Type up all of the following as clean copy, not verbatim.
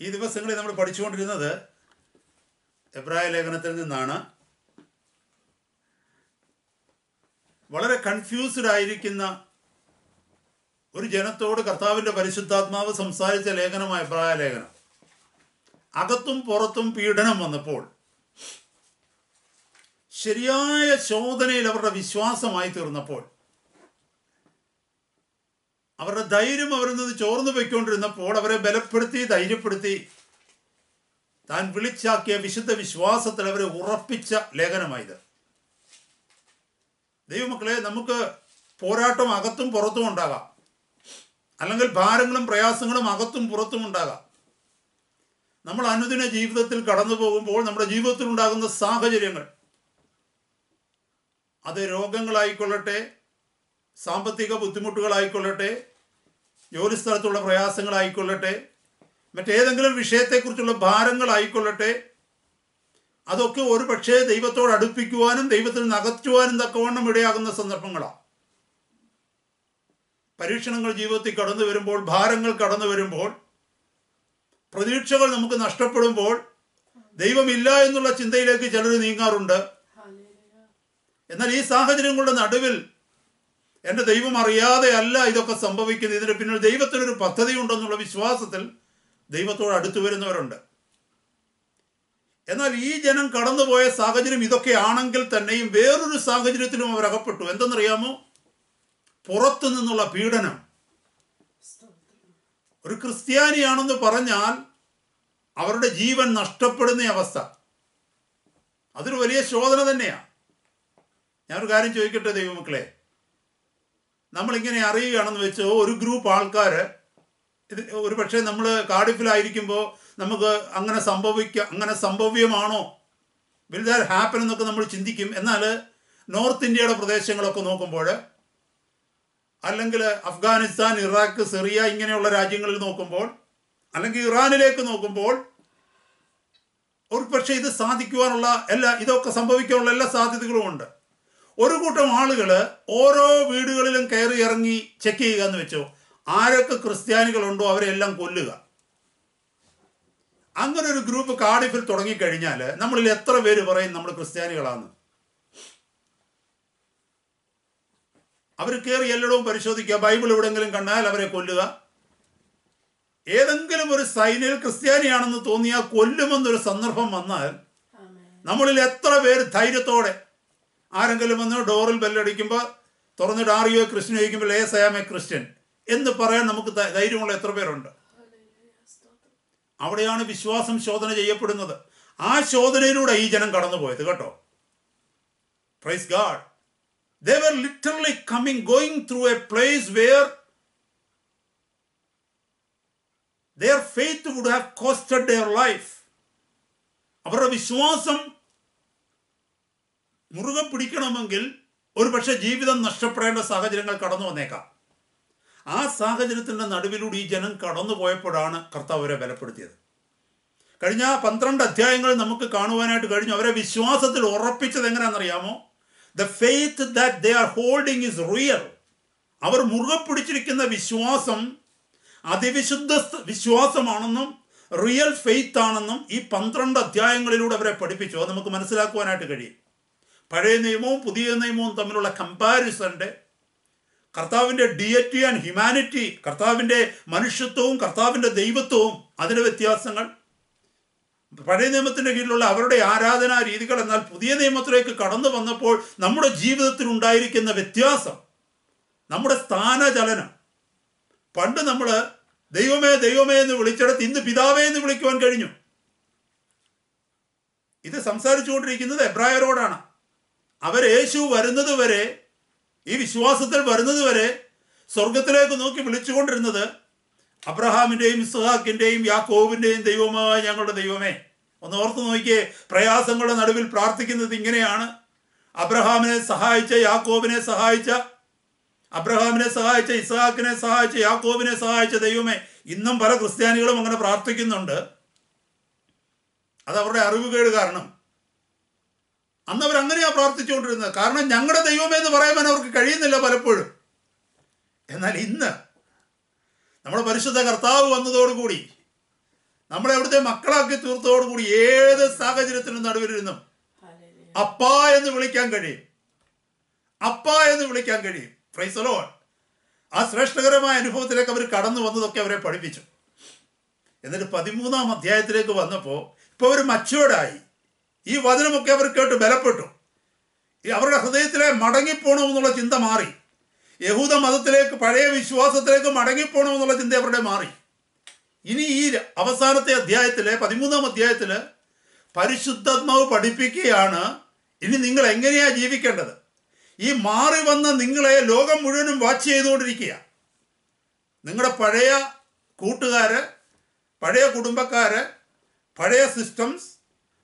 ഈ ദിവസങ്ങളിൽ നമ്മൾ പഠിച്ചുകൊണ്ടിരുന്നത് എബ്രായ ലേഖനത്തിൽ നിന്നാണ്. വളരെ കൺഫ്യൂസ്ഡ് ആയിരിക്കുന്ന ഒരു ജനത്തോട് കർത്താവിൻ്റെ പരിശുദ്ധാത്മാവ് സംസാരിച്ച ലേഖനമായ എബ്രായ ലേഖനം. അകത്തും പുറത്തും പീഡനം വന്നപ്പോൾ ശരിയായ ശോധനയിൽ അവരുടെ വിശ്വാസമായി തീർന്നപ്പോൾ, അവരുടെ ധൈര്യം അവരിൽ നിന്ന് ചോർന്നു പോയിക്കൊണ്ടിരുന്നപ്പോൾ അവരെ ബലപ്പെടുത്തി ധൈര്യപ്പെടുത്തി താൻ വിളിച്ചാക്കിയ വിശുദ്ധ വിശ്വാസത്തിൽ അവരെ ഉറപ്പിച്ച ലേഖനമായത്. ദൈവമക്കളെ, നമുക്ക് പോരാട്ടം അകത്തും പുറത്തും ഉണ്ടാകാം, അല്ലെങ്കിൽ ഭാരങ്ങളും പ്രയാസങ്ങളും അകത്തും പുറത്തും ഉണ്ടാകാം. നമ്മൾ അനുദിന ജീവിതത്തിൽ കടന്നു പോകുമ്പോൾ നമ്മുടെ ജീവിതത്തിൽ ഉണ്ടാകുന്ന സാഹചര്യങ്ങൾ, അത് രോഗങ്ങളായിക്കൊള്ളട്ടെ, സാമ്പത്തിക ബുദ്ധിമുട്ടുകളായിക്കൊള്ളട്ടെ, ജോലിസ്ഥലത്തുള്ള പ്രയാസങ്ങളായിക്കൊള്ളട്ടെ, മറ്റേതെങ്കിലും വിഷയത്തെക്കുറിച്ചുള്ള ഭാരങ്ങളായിക്കൊള്ളട്ടെ, അതൊക്കെ ഒരു പക്ഷേ ദൈവത്തോട് അടുപ്പിക്കുവാനും ദൈവത്തിൽ നിന്ന് അകറ്റുവാനും തക്കവണ്ണം ഇടയാകുന്ന സന്ദർഭങ്ങളാണ്. പരീക്ഷണങ്ങൾ ജീവിതത്തിൽ കടന്നു വരുമ്പോൾ, ഭാരങ്ങൾ കടന്നു വരുമ്പോൾ, പ്രതീക്ഷകൾ നമുക്ക് നഷ്ടപ്പെടുമ്പോൾ ദൈവമില്ല എന്നുള്ള ചിന്തയിലേക്ക് ചിലർ നീങ്ങാറുണ്ട്. എന്നാൽ ഈ സാഹചര്യങ്ങളുടെ നടുവിൽ എൻ്റെ ദൈവം അറിയാതെ അല്ല ഇതൊക്കെ സംഭവിക്കുന്നത്, ഇതിന് പിന്നിൽ ദൈവത്തിനൊരു പദ്ധതി ഉണ്ടെന്നുള്ള വിശ്വാസത്തിൽ ദൈവത്തോട് അടുത്തു വരുന്നവരുണ്ട്. എന്നാൽ ഈ ജനം കടന്നുപോയ സാഹചര്യം ഇതൊക്കെ ആണെങ്കിൽ തന്നെയും വേറൊരു സാഹചര്യത്തിലും അവർ അകപ്പെട്ടു. എന്തെന്നറിയാമോ? പുറത്തു നിന്നുള്ള പീഡനം. ഒരു ക്രിസ്ത്യാനിയാണെന്ന് പറഞ്ഞാൽ അവരുടെ ജീവൻ നഷ്ടപ്പെടുന്ന അവസ്ഥ, അതൊരു വലിയ ശോധന തന്നെയാണ്. ഞാനൊരു കാര്യം ചോദിക്കട്ടെ ദൈവമക്കളെ, നമ്മളിങ്ങനെ അറിയുകയാണെന്ന് വെച്ചോ, ഒരു ഗ്രൂപ്പ് ആൾക്കാർ, ഇത് ഒരു പക്ഷേ നമ്മൾ കാർഡിഫിലായിരിക്കുമ്പോൾ നമുക്ക് അങ്ങനെ സംഭവ്യമാണോ, വിൽ ദാറ്റ് ഹാപ്പൻ എന്നൊക്കെ നമ്മൾ ചിന്തിക്കും. എന്നാൽ നോർത്ത് ഇന്ത്യയുടെ പ്രദേശങ്ങളൊക്കെ നോക്കുമ്പോൾ, അല്ലെങ്കിൽ അഫ്ഗാനിസ്ഥാൻ, ഇറാഖ്, സിറിയ ഇങ്ങനെയുള്ള രാജ്യങ്ങളിൽ നോക്കുമ്പോൾ, അല്ലെങ്കിൽ ഇറാനിലേക്ക് നോക്കുമ്പോൾ, ഒരു പക്ഷേ ഇത് സാധിക്കുവാനുള്ള ഇതൊക്കെ സംഭവിക്കാനുള്ള എല്ലാ സാധ്യതകളും ഉണ്ട്. ഒരു കൂട്ടം ആളുകൾ ഓരോ വീടുകളിലും കയറി ഇറങ്ങി ചെക്ക് ചെയ്യുക എന്ന് വെച്ചോ, ആരൊക്കെ ക്രിസ്ത്യാനികളുണ്ടോ അവരെല്ലാം കൊല്ലുക. അങ്ങനെ ഒരു ഗ്രൂപ്പ് കാർഡിഫിൽ തുടങ്ങിക്കഴിഞ്ഞാൽ നമ്മളിൽ എത്ര പേര് പറയും നമ്മൾ ക്രിസ്ത്യാനികളാന്ന്? അവർ കയറി എല്ലായിടവും പരിശോധിക്കുക, ബൈബിൾ എവിടെയെങ്കിലും കണ്ടാൽ അവരെ കൊല്ലുക. ഏതെങ്കിലും ഒരു സൈനിൽ ക്രിസ്ത്യാനിയാണെന്ന് തോന്നിയാൽ കൊല്ലുമെന്നൊരു സന്ദർഭം വന്നാൽ നമ്മളിൽ എത്ര പേര് ധൈര്യത്തോടെ, ആരെങ്കിലും വന്ന് ഡോറിൽ ബെല്ലടിക്കുമ്പോൾ തുറന്നിട്ട് ആർ യു എ ക്രിസ്ത്യൻ ചോദിക്കുമ്പോൾ yes I am a Christian എന്ന് പറയാൻ നമുക്ക് ധൈര്യമുള്ള എത്ര പേരുണ്ട്? അവിടെയാണ് വിശ്വാസം ശോധന ചെയ്യപ്പെടുന്നത്. ആ ശോധനയിലൂടെ ഈ ജനം കടന്നുപോയത് കേട്ടോ. Praise God. They were literally going through a place where their faith would have costed their life. അവരുടെ വിശ്വാസം മുറുകെ പിടിക്കണമെങ്കിൽ ഒരു പക്ഷേ ജീവിതം നഷ്ടപ്പെടേണ്ട സാഹചര്യങ്ങൾ കടന്നു വന്നേക്കാം. ആ സാഹചര്യത്തിൻ്റെ നടുവിലൂടെ ഈ ജനം കടന്നു പോയപ്പോഴാണ് കർത്താവ് അവരെ ബലപ്പെടുത്തിയത്. കഴിഞ്ഞ 12 അധ്യായങ്ങൾ നമുക്ക് കാണുവാനായിട്ട് കഴിഞ്ഞു. അവരെ വിശ്വാസത്തിൽ ഉറപ്പിച്ചത് എങ്ങനെയാണെന്നറിയാമോ? The faith that they are holding is real. അവർ മുറുകെ പിടിച്ചിരിക്കുന്ന വിശ്വാസം അതിവിശുദ്ധ വിശ്വാസമാണെന്നും റിയൽ ഫെയ്ത്ത് ആണെന്നും ഈ 12 അധ്യായങ്ങളിലൂടെ അവരെ പഠിപ്പിച്ചു. അത് നമുക്ക് മനസ്സിലാക്കുവാനായിട്ട് കഴിയും. പഴയ നിയമവും പുതിയ നിയമവും തമ്മിലുള്ള കമ്പാരിസന്റെ, കർത്താവിൻ്റെ ഡിയറ്റി ആൻഡ് ഹ്യൂമാനിറ്റി, കർത്താവിൻ്റെ മനുഷ്യത്വവും കർത്താവിൻ്റെ ദൈവത്വവും, അതിൻ്റെ വ്യത്യാസങ്ങൾ, പഴയ നിയമത്തിൻ്റെ കീഴിലുള്ള അവരുടെ ആരാധനാ രീതികൾ, എന്നാൽ പുതിയ നിയമത്തിലേക്ക് കടന്നു വന്നപ്പോൾ നമ്മുടെ ജീവിതത്തിൽ ഉണ്ടായിരിക്കുന്ന വ്യത്യാസം, നമ്മുടെ സ്ഥാനചലനം. പണ്ട് നമ്മൾ ദൈവമേ ദൈവമേ എന്ന് വിളിച്ചിടത്ത് ഇന്ന് പിതാവേ എന്ന് വിളിക്കുവാൻ കഴിഞ്ഞു. ഇത് സംസാരിച്ചുകൊണ്ടിരിക്കുന്നത് എബ്രായരോടാണ്. അവർ യേശു വരുന്നത് വരെ, ഈ വിശ്വാസത്തിൽ വരുന്നത് വരെ സ്വർഗത്തിലേക്ക് നോക്കി വിളിച്ചുകൊണ്ടിരുന്നത് അബ്രഹാമിൻ്റെയും ഇസ്ഹാക്കിൻ്റെയും യാക്കോബിൻ്റെയും ദൈവമായ ഞങ്ങളുടെ ദൈവമേ. ഒന്ന് ഓർത്ത് നോക്കിയേ, പ്രയാസങ്ങളുടെ നടുവിൽ പ്രാർത്ഥിക്കുന്നത് ഇങ്ങനെയാണ്. അബ്രഹാമിനെ സഹായിച്ച, യാക്കോബിനെ സഹായിച്ച, അബ്രഹാമിനെ സഹായിച്ച, ഇസ്ഹാക്കിനെ സഹായിച്ച, യാക്കോബിനെ സഹായിച്ച ദൈവമേ. ഇന്നും പല ക്രിസ്ത്യാനികളും അങ്ങനെ പ്രാർത്ഥിക്കുന്നുണ്ട്. അത് അവരുടെ അറിവുകേട് കാരണം. അന്ന് അവരങ്ങനെയാണ് പ്രാർത്ഥിച്ചുകൊണ്ടിരുന്നത്. കാരണം ഞങ്ങളുടെ ദൈവമേ എന്ന് പറയാൻ അവർക്ക് കഴിയുന്നില്ല പലപ്പോഴും. എന്നാൽ ഇന്ന് നമ്മുടെ പരിശുദ്ധ കർത്താവ് വന്നതോടുകൂടി നമ്മളെ അവിടുത്തെ മക്കളാക്കി തീർത്തോടുകൂടി ഏത് സാഹചര്യത്തിനും നടുവിലിരുന്നും അപ്പാ എന്ന് വിളിക്കാൻ കഴിയും. അപ്പാ എന്ന് വിളിക്കാൻ കഴിയും. Price the Lord. ആ ശ്രേഷ്ഠകരമായ അനുഭവത്തിലേക്ക് അവർ കടന്നു വന്നതൊക്കെ അവരെ പഠിപ്പിച്ചു. എന്നിട്ട് 13-ാം അധ്യായത്തിലേക്ക് വന്നപ്പോൾ ഇപ്പോൾ അവർ മച്ചുവേർഡായി. ഈ വചനമൊക്കെ അവർ കേട്ട് ബലപ്പെട്ടു. അവരുടെ ഹൃദയത്തിലെ മടങ്ങിപ്പോണമെന്നുള്ള ചിന്ത മാറി. യഹൂദ മതത്തിലേക്ക്, പഴയ വിശ്വാസത്തിലേക്ക് മടങ്ങിപ്പോണമെന്നുള്ള ചിന്ത അവരുടെ മാറി. ഇനി ഈ അവസാനത്തെ അധ്യായത്തില്, 13-ാം അധ്യായത്തില് പരിശുദ്ധാത്മാവ് പഠിപ്പിക്കുകയാണ് ഇനി നിങ്ങൾ എങ്ങനെയാ ജീവിക്കേണ്ടത്. ഈ മാറി വന്ന നിങ്ങളെ ലോകം മുഴുവനും വാച്ച് ചെയ്തുകൊണ്ടിരിക്കുക. നിങ്ങളുടെ പഴയ കൂട്ടുകാര്, പഴയ കുടുംബക്കാര്, പഴയ സിസ്റ്റംസ്,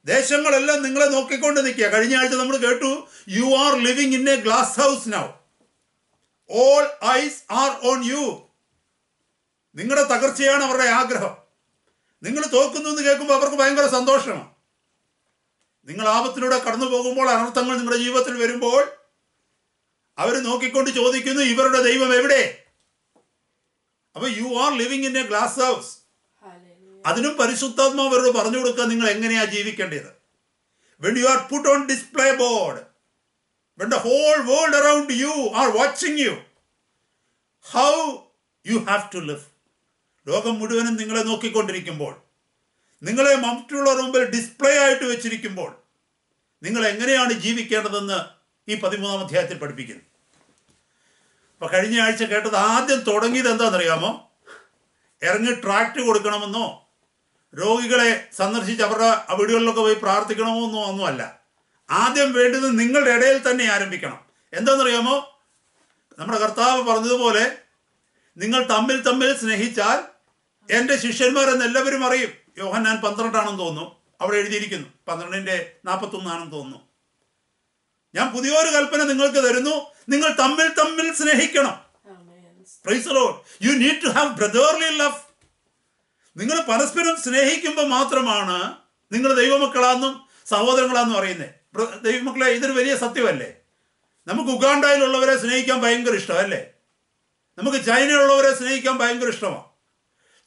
ദേശങ്ങളെല്ലാം നിങ്ങളെ നോക്കിക്കൊണ്ട് നിൽക്കുക. കഴിഞ്ഞ ആഴ്ച നമ്മൾ കേട്ടു, you are living in a glass house now, all ice R on you. നിങ്ങളുടെ തകർച്ചയാണ് അവരുടെ ആഗ്രഹം. നിങ്ങൾ തോക്കുന്നു എന്ന് കേൾക്കുമ്പോൾ അവർക്ക് ഭയങ്കര സന്തോഷമാണ്. നിങ്ങൾ ആപത്തിലൂടെ കടന്നു പോകുമ്പോൾ, അനർത്ഥങ്ങൾ നിങ്ങളുടെ ജീവിതത്തിൽ വരുമ്പോൾ അവർ നോക്കിക്കൊണ്ട് ചോദിക്കുന്നു, ഇവരുടെ ദൈവം എവിടെ? അപ്പൊ you are living in a glass house. അതിനും പരിശുദ്ധാത്മാവ് അവരോട് പറഞ്ഞു കൊടുക്കുക നിങ്ങൾ എങ്ങനെയാ ജീവിക്കേണ്ടത്. when you are put on display board, when the whole world around you are watching you, how you have to live. ലോകം മുഴുവനും നിങ്ങളെ നോക്കിക്കൊണ്ടിരിക്കുമ്പോൾ, നിങ്ങളെ മറ്റുള്ളവരുടെ മുമ്പിൽ ഡിസ്പ്ലേ ആയിട്ട് വെച്ചിരിക്കുമ്പോൾ നിങ്ങൾ എങ്ങനെയാണ് ജീവിക്കേണ്ടതെന്ന് ഈ 13-ാം അധ്യായത്തിൽ പഠിപ്പിക്കുന്നു. അപ്പൊ കഴിഞ്ഞ ആഴ്ച കേട്ടത്, ആദ്യം തുടങ്ങിയത് എന്താണെന്നറിയാമോ? ഇറങ്ങി ട്രാക്ട് കൊടുക്കണമെന്നോ രോഗികളെ സന്ദർശിച്ച് അവരുടെ വീടുകളിലൊക്കെ പോയി പ്രാർത്ഥിക്കണമെന്നോ ഒന്നുമല്ല. ആദ്യം വേണ്ടത് നിങ്ങളുടെ ഇടയിൽ തന്നെ ആരംഭിക്കണം. എന്താണെന്നറിയാമോ? നമ്മുടെ കർത്താവ് പറഞ്ഞതുപോലെ, നിങ്ങൾ തമ്മിൽ തമ്മിൽ സ്നേഹിച്ചാൽ എൻ്റെ ശിഷ്യന്മാരെന്ന് എല്ലാവരും അറിയും. യോഹന്നാൻ 12 തോന്നുന്നു, അവിടെ എഴുതിയിരിക്കുന്നു. 12:41 തോന്നുന്നു. ഞാൻ പുതിയൊരു കൽപ്പന നിങ്ങൾക്ക് തരുന്നു, നിങ്ങൾ തമ്മിൽ തമ്മിൽ സ്നേഹിക്കണം. Praise the Lord. You need to have brotherly love. നിങ്ങൾ പരസ്പരം സ്നേഹിക്കുമ്പോൾ മാത്രമാണ് നിങ്ങൾ ദൈവമക്കളാണെന്നും സഹോദരങ്ങളാണെന്നും അറിയുന്നത്. ദൈവമക്കളെ, ഇതൊരു വലിയ സത്യമല്ലേ? നമുക്ക് ഉഗാണ്ടയിലുള്ളവരെ സ്നേഹിക്കാൻ ഭയങ്കര ഇഷ്ടമല്ലേ? നമുക്ക് ചൈനയിലുള്ളവരെ സ്നേഹിക്കാൻ ഭയങ്കര ഇഷ്ടമാണ്.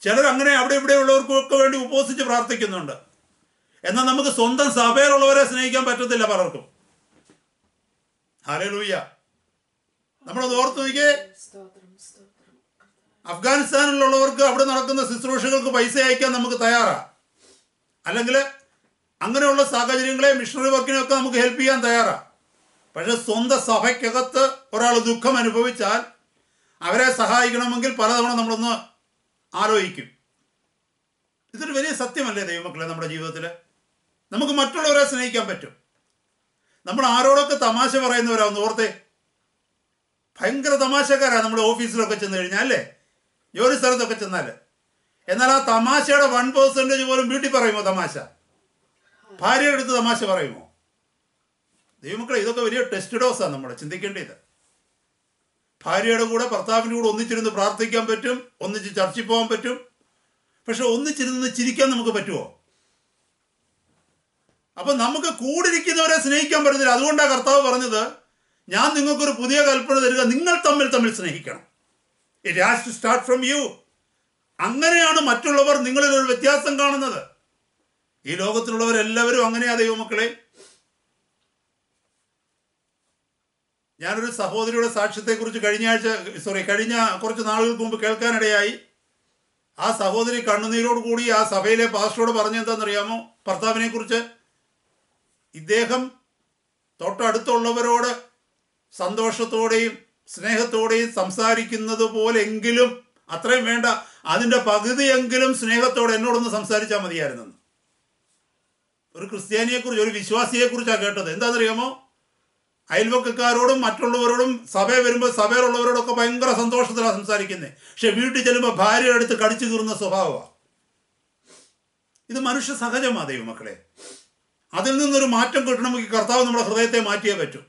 ചിലർ അങ്ങനെ അവിടെ ഇവിടെ ഉള്ളവർക്കൊക്കെ വേണ്ടി ഉപവസിച്ച് പ്രാർത്ഥിക്കുന്നുണ്ട്. എന്നാൽ നമുക്ക് സ്വന്തം സഭയിലുള്ളവരെ സ്നേഹിക്കാൻ പറ്റത്തില്ല പലർക്കും. ഹല്ലേലൂയ. നമ്മളത് ഓർത്ത് നോക്കിയേ. അഫ്ഗാനിസ്ഥാനിലുള്ളവർക്ക് അവിടെ നടക്കുന്ന ശുശ്രൂഷകൾക്ക് പൈസ അയക്കാൻ നമുക്ക് തയ്യാറാണ്. അല്ലെങ്കിൽ അങ്ങനെയുള്ള സാഹചര്യങ്ങളെ, മിഷണറി വർക്കിനെയൊക്കെ നമുക്ക് ഹെൽപ്പ് ചെയ്യാൻ തയ്യാറാണ്. പക്ഷെ സ്വന്തം സഭയ്ക്കകത്ത് ഒരാൾ ദുഃഖം അനുഭവിച്ചാൽ അവരെ സഹായിക്കണമെങ്കിൽ പലതവണ നമ്മളൊന്ന് ആലോചിക്കും. ഇതൊരു വലിയ സത്യമല്ലേ ദൈവമക്കളെ? നമ്മുടെ ജീവിതത്തിൽ നമുക്ക് മറ്റുള്ളവരെ സ്നേഹിക്കാൻ പറ്റും. നമ്മൾ ആരോടൊക്കെ തമാശ പറയുന്നവരാന്ന് ഓർത്തേ. ഭയങ്കര തമാശക്കാരാണ് നമ്മുടെ ഓഫീസിലൊക്കെ ചെന്ന് കഴിഞ്ഞാൽ, അല്ലേ? ജോലി സ്ഥലത്തൊക്കെ ചെന്നാൽ. എന്നാൽ ആ തമാശയുടെ 1% പോലും വീട്ടിൽ പറയുമോ? തമാശ ഭാര്യയുടെ അടുത്ത് തമാശ പറയുമോ? ദൈവമക്കളെ, ഇതൊക്കെ വലിയ ടെസ്റ്റ് ഡോസാണ് നമ്മൾ ചിന്തിക്കേണ്ടത്. ഭാര്യയുടെ കൂടെ, ഭർത്താവിൻ്റെ കൂടെ ഒന്നിച്ചിരുന്ന് പ്രാർത്ഥിക്കാൻ പറ്റും, ഒന്നിച്ച് ചർച്ചിൽ പോകാൻ പറ്റും. പക്ഷെ ഒന്നിച്ചിരുന്ന് ചിരിക്കാൻ നമുക്ക് പറ്റുമോ? അപ്പൊ നമുക്ക് കൂടിരിക്കുന്നവരെ സ്നേഹിക്കാൻ പറ്റുന്നില്ല. അതുകൊണ്ടാണ് കർത്താവ് പറഞ്ഞത്, ഞാൻ നിങ്ങൾക്കൊരു പുതിയ കൽപ്പന തരിക, നിങ്ങൾ തമ്മിൽ തമ്മിൽ സ്നേഹിക്കണം. It has to start from you. അങ്ങനെയാണ് മറ്റുള്ളവർ നിങ്ങളിൽ ഒരു വ്യത്യാസം കാണുന്നത്. ഈ ലോകത്തിലുള്ളവരെല്ലാവരും അങ്ങനെയാ ദൈവമക്കളെ. ഞാനൊരു സഹോദരിയുടെ സാക്ഷ്യത്തെക്കുറിച്ച് കഴിഞ്ഞ കുറച്ച് നാളുകൾക്ക് മുമ്പ് കേൾക്കാനിടയായി. ആ സഹോദരി കണ്ണുനീരോട് കൂടി ആ സഭയിലെ പാസ്റ്ററോട് പറഞ്ഞെന്താണെന്നറിയാമോ? ഭർത്താവിനെ കുറിച്ച്, ഇദ്ദേഹം തൊട്ടടുത്തുള്ളവരോട് സന്തോഷത്തോടെയും സ്നേഹത്തോടെയും സംസാരിക്കുന്നത് പോലെങ്കിലും, അത്രയും വേണ്ട, അതിൻ്റെ പകുതിയെങ്കിലും സ്നേഹത്തോടെ എന്നോടൊന്ന് സംസാരിച്ചാൽ മതിയായിരുന്നെന്ന്. ഒരു ക്രിസ്ത്യാനിയെക്കുറിച്ച്, ഒരു വിശ്വാസിയെക്കുറിച്ചാണ് കേട്ടത്. എന്താണെന്നറിയാമോ? അയൽവക്കക്കാരോടും മറ്റുള്ളവരോടും സഭയിൽ വരുമ്പോൾ സഭയിലുള്ളവരോടൊക്കെ ഭയങ്കര സന്തോഷത്തിലാണ് സംസാരിക്കുന്നത്. പക്ഷെ വീട്ടിൽ ചെല്ലുമ്പോൾ ഭാര്യയുടെ അടുത്ത് കടിച്ചു കീറുന്ന സ്വഭാവമാണ്. ഇത് മനുഷ്യ സഹജമാണ് ദൈവമക്കളെ. അതിൽ നിന്നൊരു മാറ്റം കിട്ടണമെങ്കിൽ കർത്താവ് നമ്മുടെ ഹൃദയത്തെ മാറ്റിയേ പറ്റൂ.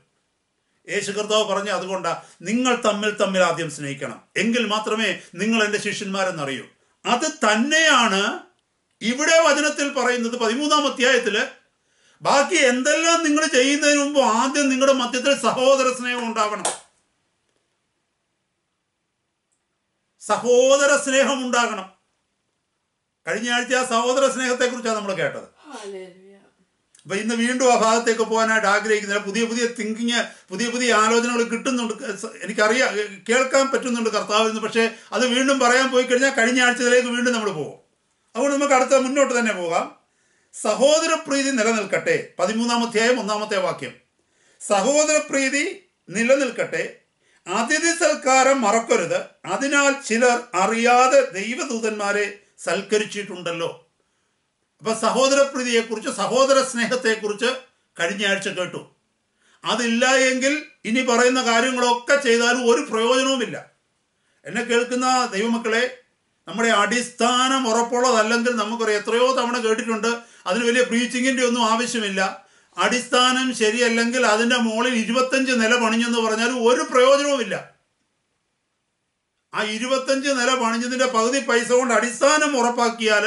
യേശു കർത്താവ് പറഞ്ഞ അതുകൊണ്ടാണ്, നിങ്ങൾ തമ്മിൽ തമ്മിൽ ആദ്യം സ്നേഹിക്കണം, എങ്കിൽ മാത്രമേ നിങ്ങൾ എൻ്റെ ശിഷ്യന്മാരെന്നറിയൂ. അത് തന്നെയാണ് ഇവിടെ വചനത്തിൽ പറയുന്നത്. 13-ാം അധ്യായത്തില് ബാക്കി എന്തെല്ലാം നിങ്ങൾ ചെയ്യുന്നതിന് മുമ്പ് ആദ്യം നിങ്ങളുടെ മധ്യത്തിൽ സഹോദര സ്നേഹം ഉണ്ടാവണം. സഹോദര സ്നേഹം ഉണ്ടാകണം. കഴിഞ്ഞ ആഴ്ച ആ സഹോദര സ്നേഹത്തെക്കുറിച്ചാണ് നമ്മൾ കേട്ടത്. ഹല്ലേലൂയ. അപ്പൊ ഇന്ന് വീണ്ടും ആ ഭാഗത്തേക്ക് പോകാനായിട്ട് ആഗ്രഹിക്കുന്നില്ല. പുതിയ പുതിയ തിങ്കിങ്, പുതിയ പുതിയ ആലോചനകൾ കിട്ടുന്നുണ്ട്. എനിക്കറിയാം, കേൾക്കാൻ പറ്റുന്നുണ്ട് കർത്താവിൽ നിന്ന്. പക്ഷേ അത് വീണ്ടും പറയാൻ പോയി കഴിഞ്ഞാൽ കഴിഞ്ഞ ആഴ്ചയിലേക്ക് വീണ്ടും നമ്മൾ പോകും. അതുകൊണ്ട് നമുക്ക് അടുത്ത മുന്നോട്ട് തന്നെ പോകാം. സഹോദരപ്രീതി നിലനിൽക്കട്ടെ. 13-ാം അധ്യായം 1-ാമത്തെ വാക്യം. സഹോദരപ്രീതി നിലനിൽക്കട്ടെ, അതിഥി സൽക്കാരം മറക്കരുത്, അതിനാൽ ചിലർ അറിയാതെ ദൈവദൂതന്മാരെ സൽക്കരിച്ചിട്ടുണ്ടല്ലോ. അപ്പൊ സഹോദരപ്രീതിയെക്കുറിച്ച്, സഹോദര സ്നേഹത്തെക്കുറിച്ച് കഴിഞ്ഞ ആഴ്ച കേട്ടു. അതില്ല എങ്കിൽ ഇനി പറയുന്ന കാര്യങ്ങളൊക്കെ ചെയ്താലും ഒരു പ്രയോജനവുമില്ല. എന്നെ കേൾക്കുന്ന ദൈവമക്കളെ, നമ്മുടെ അടിസ്ഥാനം ഉറപ്പുള്ളതല്ലെങ്കിൽ നമുക്കറിയാം, എത്രയോ തവണ കേട്ടിട്ടുണ്ട്, അതിന് വലിയ പ്രീച്ചിങ്ങിൻ്റെ ഒന്നും ആവശ്യമില്ല. അടിസ്ഥാനം ശരിയല്ലെങ്കിൽ അതിൻ്റെ മുകളിൽ 25 നില പണിഞ്ഞെന്ന് പറഞ്ഞാൽ ഒരു പ്രയോജനവുമില്ല. ആ 25 നില പണിഞ്ഞതിൻ്റെ പകുതി പൈസ കൊണ്ട് അടിസ്ഥാനം ഉറപ്പാക്കിയാൽ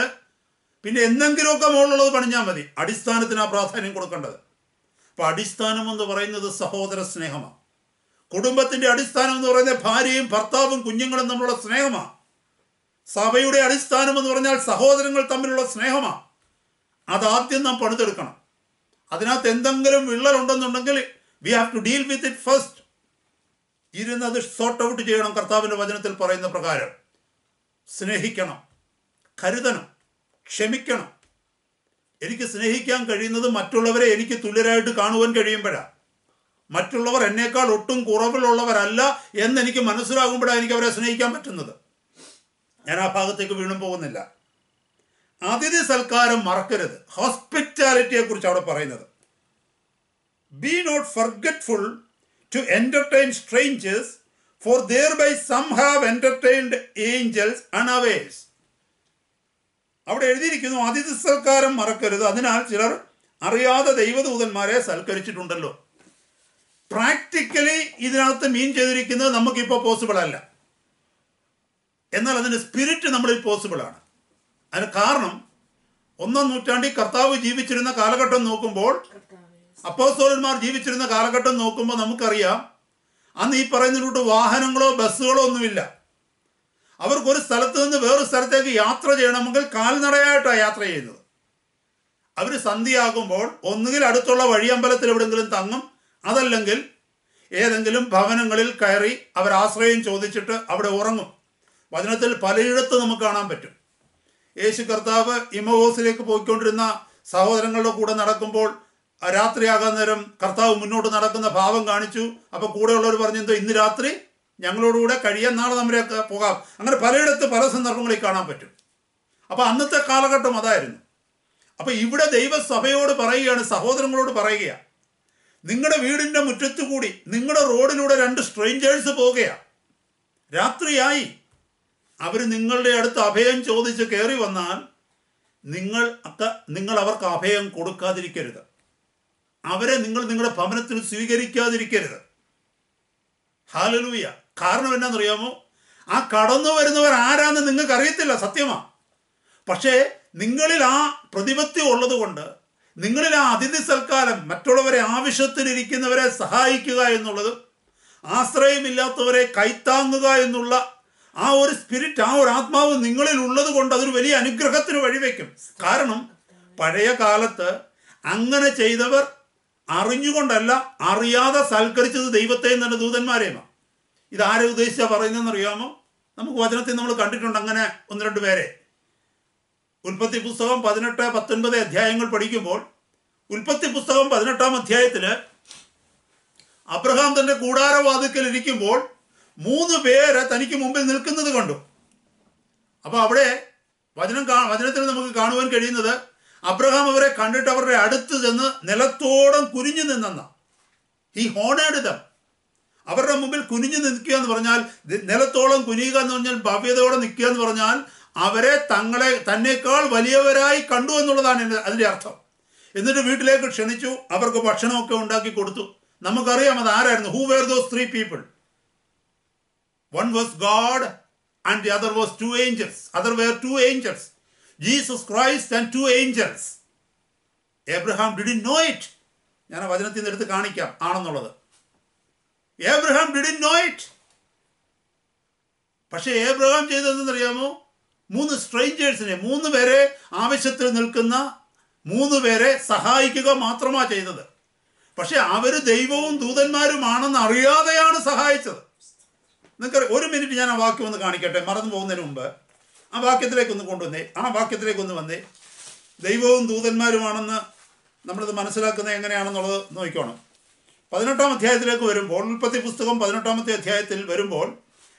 പിന്നെ എന്തെങ്കിലുമൊക്കെ മുകളിലുള്ളത് പണിഞ്ഞാൽ മതി. അടിസ്ഥാനത്തിന് ആ പ്രാധാന്യം കൊടുക്കേണ്ടത്. അപ്പം അടിസ്ഥാനം എന്ന് പറയുന്നത് സഹോദര സ്നേഹമാണ്. കുടുംബത്തിൻ്റെ അടിസ്ഥാനം എന്ന് പറയുന്നത് ഭാര്യയും ഭർത്താവും കുഞ്ഞുങ്ങളും തമ്മിലുള്ള സ്നേഹമാണ്. സഭയുടെ അടിസ്ഥാനം എന്ന് പറഞ്ഞാൽ സഹോദരങ്ങൾ തമ്മിലുള്ള സ്നേഹമാണ്. അതാദ്യം നാം പണിതെടുക്കണം. അതിനകത്ത് എന്തെങ്കിലും വിള്ളലുണ്ടെന്നുണ്ടെങ്കിൽ we have to deal with it first. ഇരുന്നത് സോർട്ട് ഔട്ട് ചെയ്യണം. കർത്താവിൻ്റെ വചനത്തിൽ പറയുന്ന പ്രകാരം സ്നേഹിക്കണം, കരുതണം, ക്ഷമിക്കണം. എനിക്ക് സ്നേഹിക്കാൻ കഴിയുന്നത് മറ്റുള്ളവരെ എനിക്ക് തുല്യരായിട്ട് കാണുവാൻ കഴിയുമ്പോഴാണ്. മറ്റുള്ളവർ എന്നേക്കാൾ ഒട്ടും കുറവിലുള്ളവരല്ല എന്നെനിക്ക് മനസ്സിലാകുമ്പോഴാണ് എനിക്ക് അവരെ സ്നേഹിക്കാൻ പറ്റുന്നത്. ഞാൻ ആ ഭാഗത്തേക്ക് വീണ്ടും പോകുന്നില്ല. അതിഥി സൽക്കാരം മറക്കരുത്. ഹോസ്പിറ്റാലിറ്റിയെ കുറിച്ച് അവിടെ പറയുന്നത്. Be not forgetful to entertain strangers, for thereby some have entertained angels unawares. അവിടെ എഴുതിയിരിക്കുന്നു, അതിഥി സൽക്കാരം മറക്കരുത്, അതിനാൽ ചിലർ അറിയാതെ ദൈവദൂതന്മാരെ സൽക്കരിച്ചിട്ടുണ്ടല്ലോ. പ്രാക്ടിക്കലി ഇതിനകത്ത് മീൻ ചെയ്തിരിക്കുന്നത് നമുക്കിപ്പോൾ പോസിബിൾ അല്ല. എന്നാൽ അതിൻ്റെ സ്പിരിറ്റ് നമ്മളിൽ പോസിബിളാണ്. അതിന് കാരണം 1-ാം നൂറ്റാണ്ടിൽ കർത്താവ് ജീവിച്ചിരുന്ന കാലഘട്ടം നോക്കുമ്പോൾ, അപ്പോസ്തലന്മാർ ജീവിച്ചിരുന്ന കാലഘട്ടം നോക്കുമ്പോൾ നമുക്കറിയാം, അന്ന് ഈ പറയുന്നതിലോട്ട് വാഹനങ്ങളോ ബസ്സുകളോ ഒന്നുമില്ല. അവർക്കൊരു സ്ഥലത്ത് നിന്ന് വേറൊരു സ്ഥലത്തേക്ക് യാത്ര ചെയ്യണമെങ്കിൽ കാൽനടയായിട്ടാണ് യാത്ര ചെയ്യുന്നത്. അവർ സന്ധ്യയാകുമ്പോൾ ഒന്നുകിൽ അടുത്തുള്ള വഴിയമ്പലത്തിൽ എവിടെയെങ്കിലും തങ്ങും, അതല്ലെങ്കിൽ ഏതെങ്കിലും ഭവനങ്ങളിൽ കയറി അവർ ആശ്രയം ചോദിച്ചിട്ട് അവിടെ ഉറങ്ങും. വചനത്തിൽ പലയിടത്ത് നമുക്ക് കാണാൻ പറ്റും. യേശു കർത്താവ് ഇമ്മവോസിലേക്ക് പോയിക്കൊണ്ടിരുന്ന സഹോദരങ്ങളുടെ കൂടെ നടക്കുമ്പോൾ രാത്രിയാകാൻ നേരം കർത്താവ് മുന്നോട്ട് നടക്കുന്ന ഭാവം കാണിച്ചു. അപ്പോൾ കൂടെയുള്ളവർ പറഞ്ഞു, എന്തോ ഇന്ന് രാത്രി ഞങ്ങളോടുകൂടെ കഴിയാൻ, നാളെ നമ്മൾക്ക് പോകാം. അങ്ങനെ പലയിടത്ത് പല സന്ദർഭങ്ങളിൽ കാണാൻ പറ്റും. അപ്പോൾ അന്നത്തെ കാലഘട്ടം അതായിരുന്നു. അപ്പോൾ ഇവിടെ ദൈവസഭയോട് പറയുകയാണ്, സഹോദരങ്ങളോട് പറയുകയാണ്, നിങ്ങളുടെ വീടിൻ്റെ മുറ്റത്തു കൂടി നിങ്ങളുടെ റോഡിലൂടെ 2 സ്ട്രേഞ്ചേഴ്സ് പോവുകയാണ്. രാത്രിയായി അവർ നിങ്ങളുടെ അടുത്ത് അഭയം ചോദിച്ച് കയറി വന്നാൽ നിങ്ങൾ അവർക്ക് അഭയം കൊടുക്കാതിരിക്കരുത്. അവരെ നിങ്ങൾ നിങ്ങളുടെ ഭവനത്തിൽ സ്വീകരിക്കാതിരിക്കരുത്. ഹല്ലേലൂയ. കാരണം എന്നാണെന്നറിയാമോ? ആ കടന്നു വരുന്നവർ ആരാന്ന് നിങ്ങൾക്ക് അറിയത്തില്ല, സത്യമാണ്. പക്ഷേ നിങ്ങളിൽ ആ പ്രതിപത്തി ഉള്ളത് കൊണ്ട്, നിങ്ങളിൽ ആ അതിഥി സൽക്കാരം, മറ്റുള്ളവരെ ആവശ്യത്തിലിരിക്കുന്നവരെ സഹായിക്കുക എന്നുള്ളത്, ആശ്രയമില്ലാത്തവരെ കൈത്താങ്ങുക എന്നുള്ള ആ ഒരു സ്പിരിറ്റ്, ആ ഒരു ആത്മാവ് നിങ്ങളിൽ ഉള്ളത് കൊണ്ട് അതൊരു വലിയ അനുഗ്രഹത്തിന് വഴിവെക്കും. കാരണം പഴയ കാലത്ത് അങ്ങനെ ചെയ്തവർ അറിഞ്ഞുകൊണ്ടല്ല, അറിയാതെ സൽക്കരിച്ചത് ദൈവത്തെയും തന്നെ ദൂതന്മാരെയുമാണ്. ഇതാരെ ഉദ്ദേശിച്ചാണ് പറയുന്നതെന്ന് അറിയാമോ? നമുക്ക് വചനത്തിൽ നമ്മൾ കണ്ടിട്ടുണ്ട് അങ്ങനെ 1-2 പേരെ. ഉൽപ്പത്തി പുസ്തകം 18-19 അധ്യായങ്ങൾ പഠിക്കുമ്പോൾ, ഉൽപ്പത്തി പുസ്തകം 18-ാം അധ്യായത്തിൽ അബ്രഹാം തന്റെ കൂടാരവാതിക്കൽ ഇരിക്കുമ്പോൾ 3 പേര് തനിക്ക് മുമ്പിൽ നിൽക്കുന്നത് കണ്ടു. അപ്പോൾ അവിടെ വചനത്തിൽ നമുക്ക് കാണുവാൻ കഴിയുന്നത്, അബ്രഹാം അവരെ കണ്ടിട്ട് അവരുടെ അടുത്ത് ചെന്ന് നിലത്തോളം കുനിഞ്ഞു നിന്നെന്ന. He honoured dum. അവരുടെ മുമ്പിൽ കുനിഞ്ഞു നിൽക്കുക എന്ന് പറഞ്ഞാൽ, നിലത്തോളം കുനിയുക എന്ന് പറഞ്ഞാൽ ഭവ്യതയോടെ നിൽക്കുക എന്ന് പറഞ്ഞാൽ അവരെ തന്നേക്കാൾ വലിയവരായി കണ്ടു എന്നുള്ളതാണ് അതിൻ്റെ അർത്ഥം. എന്നിട്ട് വീട്ടിലേക്ക് ക്ഷണിച്ചു, അവർക്ക് ഭക്ഷണമൊക്കെ ഉണ്ടാക്കി കൊടുത്തു. നമുക്കറിയാം അത് ആരായിരുന്നു. Who were those 3 people? One was God and the other was 2 angels. Other were 2 angels. Jesus Christ and 2 angels. Abraham didn't know it. ഞാൻ വചനത്തിൽ നിന്ന് എടുത്ത് കാണിക്കാം ആണെന്നുള്ളത്. Abraham didn't know it. പക്ഷേ ഏബ്രഹാം ചെയ്തതെന്നറിയാമോ? 3 സ്ട്രേഞ്ചേഴ്സിനെ, 3 പേരെ ആവശ്യത്തിൽ നിൽക്കുന്ന 3 പേരെ സഹായിക്കുക മാത്രമാണ് ചെയ്തത്. പക്ഷെ അവർ ദൈവവും ദൂതന്മാരുമാണെന്ന് അറിയാതെയാണ് സഹായിച്ചത്. നിങ്ങൾക്ക് 1 മിനിറ്റ് ഞാൻ ആ വാക്യം ഒന്ന് കാണിക്കട്ടെ, മറന്നു പോകുന്നതിന് മുമ്പ്. ആ വാക്യത്തിലേക്കൊന്ന് വന്നേ. ദൈവവും ദൂതന്മാരുമാണെന്ന് നമ്മളിത് മനസ്സിലാക്കുന്നത് എങ്ങനെയാണെന്നുള്ളത് നോക്കണം. 18-ാം അധ്യായത്തിലേക്ക് വരുമ്പോൾ, ഉൽപ്പത്തി പുസ്തകം 18-ാമത്തെ അധ്യായത്തിൽ വരുമ്പോൾ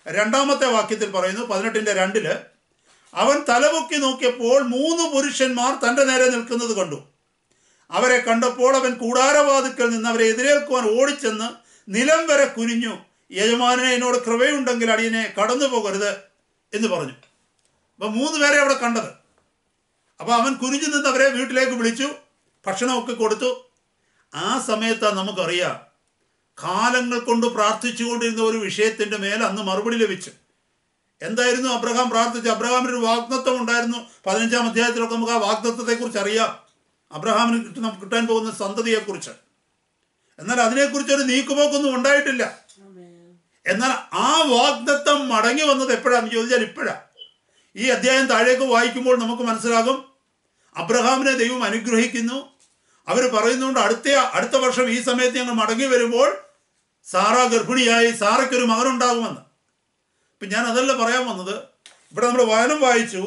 2-ാമത്തെ വാക്യത്തിൽ പറയുന്നു, 18:2, അവൻ തലപൊക്കി നോക്കിയപ്പോൾ 3 പുരുഷന്മാർ തൻ്റെ നേരെ നിൽക്കുന്നത് കണ്ടു. അവരെ കണ്ടപ്പോൾ അവൻ കൂടാരവാതിക്കൽ നിന്ന് അവരെ എതിരേൽക്കുവാൻ ഓടിച്ചെന്ന് നിലം വരെ കുനിഞ്ഞു, യജമാനനെ, എന്നോട് കൃപയുണ്ടെങ്കിൽ അടിയനെ കടന്നു പോകരുത് എന്ന് പറഞ്ഞു. അപ്പം 3 പേരെ അവിടെ കണ്ടത്. അപ്പോൾ അവൻ കുനിഞ്ഞു നിന്ന് അവരെ വീട്ടിലേക്ക് വിളിച്ചു, ഭക്ഷണമൊക്കെ കൊടുത്തു. ആ സമയത്താണ് നമുക്കറിയാം, കാലങ്ങൾ കൊണ്ട് പ്രാർത്ഥിച്ചുകൊണ്ടിരുന്ന ഒരു വിഷയത്തിൻ്റെ മേലെ അന്ന് മറുപടി ലഭിച്ചു. എന്തായിരുന്നു അബ്രഹാം പ്രാർത്ഥിച്ചു? അബ്രഹാമിന് ഒരു വാഗ്ദത്തം ഉണ്ടായിരുന്നു. 15-ാം അധ്യായത്തിലൊക്കെ നമുക്ക് ആ വാഗ്ദത്തത്തെക്കുറിച്ച് അറിയാം, അബ്രഹാമിന് കിട്ടാൻ പോകുന്ന സന്തതിയെക്കുറിച്ച്. എന്നാൽ അതിനെക്കുറിച്ചൊരു നീക്കുപോക്കൊന്നും ഉണ്ടായിട്ടില്ല. എന്നാൽ ആ വാഗ്ദത്തം മടങ്ങി വന്നത് എപ്പോഴാണെന്ന് ചോദിച്ചാൽ ഇപ്പോഴാണ്. ഈ അധ്യായം താഴേക്ക് വായിക്കുമ്പോൾ നമുക്ക് മനസ്സിലാകും, അബ്രഹാമിനെ ദൈവം അനുഗ്രഹിക്കുന്നു. അവർ പറയുന്നുണ്ട്, അടുത്ത വർഷം ഈ സമയത്ത് ഞങ്ങൾ മടങ്ങി വരുമ്പോൾ സാറ ഗർഭിണിയായി, സാറയ്ക്കൊരു മകനുണ്ടാകുമെന്ന്. ഇപ്പം ഞാൻ അതല്ല പറയാൻ വന്നത്. ഇവിടെ നമ്മൾ വചനം വായിച്ചു,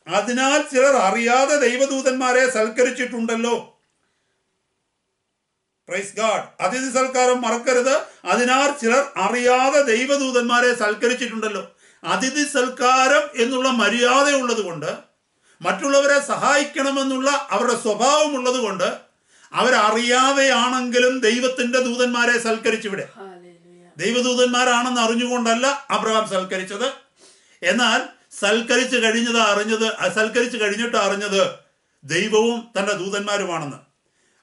അതിനാൽ ചിലർ അറിയാതെ ദൈവദൂതന്മാരെ സൽക്കരിച്ചിട്ടുണ്ടല്ലോ. Praise God. അതിഥി സൽക്കാരം മറക്കരുത്. അതിനാൽ ചിലർ അറിയാതെ ദൈവദൂതന്മാരെ സൽക്കരിച്ചിട്ടുണ്ടല്ലോ. അതിഥി സൽക്കാരം എന്നുള്ള മര്യാദയുള്ളത് കൊണ്ട്, മറ്റുള്ളവരെ സഹായിക്കണമെന്നുള്ള അവരുടെ സ്വഭാവമുള്ളത് കൊണ്ട് അവരറിയാതെയാണെങ്കിലും ദൈവത്തിന്റെ ദൂതന്മാരെ സൽക്കരിച്ചിവിടെ. ദൈവദൂതന്മാരാണെന്ന് അറിഞ്ഞുകൊണ്ടല്ല അബ്രഹാം സൽക്കരിച്ചത്. എന്നാൽ സൽക്കരിച്ച് കഴിഞ്ഞിട്ട് അറിഞ്ഞത് ദൈവവും തൻ്റെ ദൂതന്മാരുമാണെന്ന്.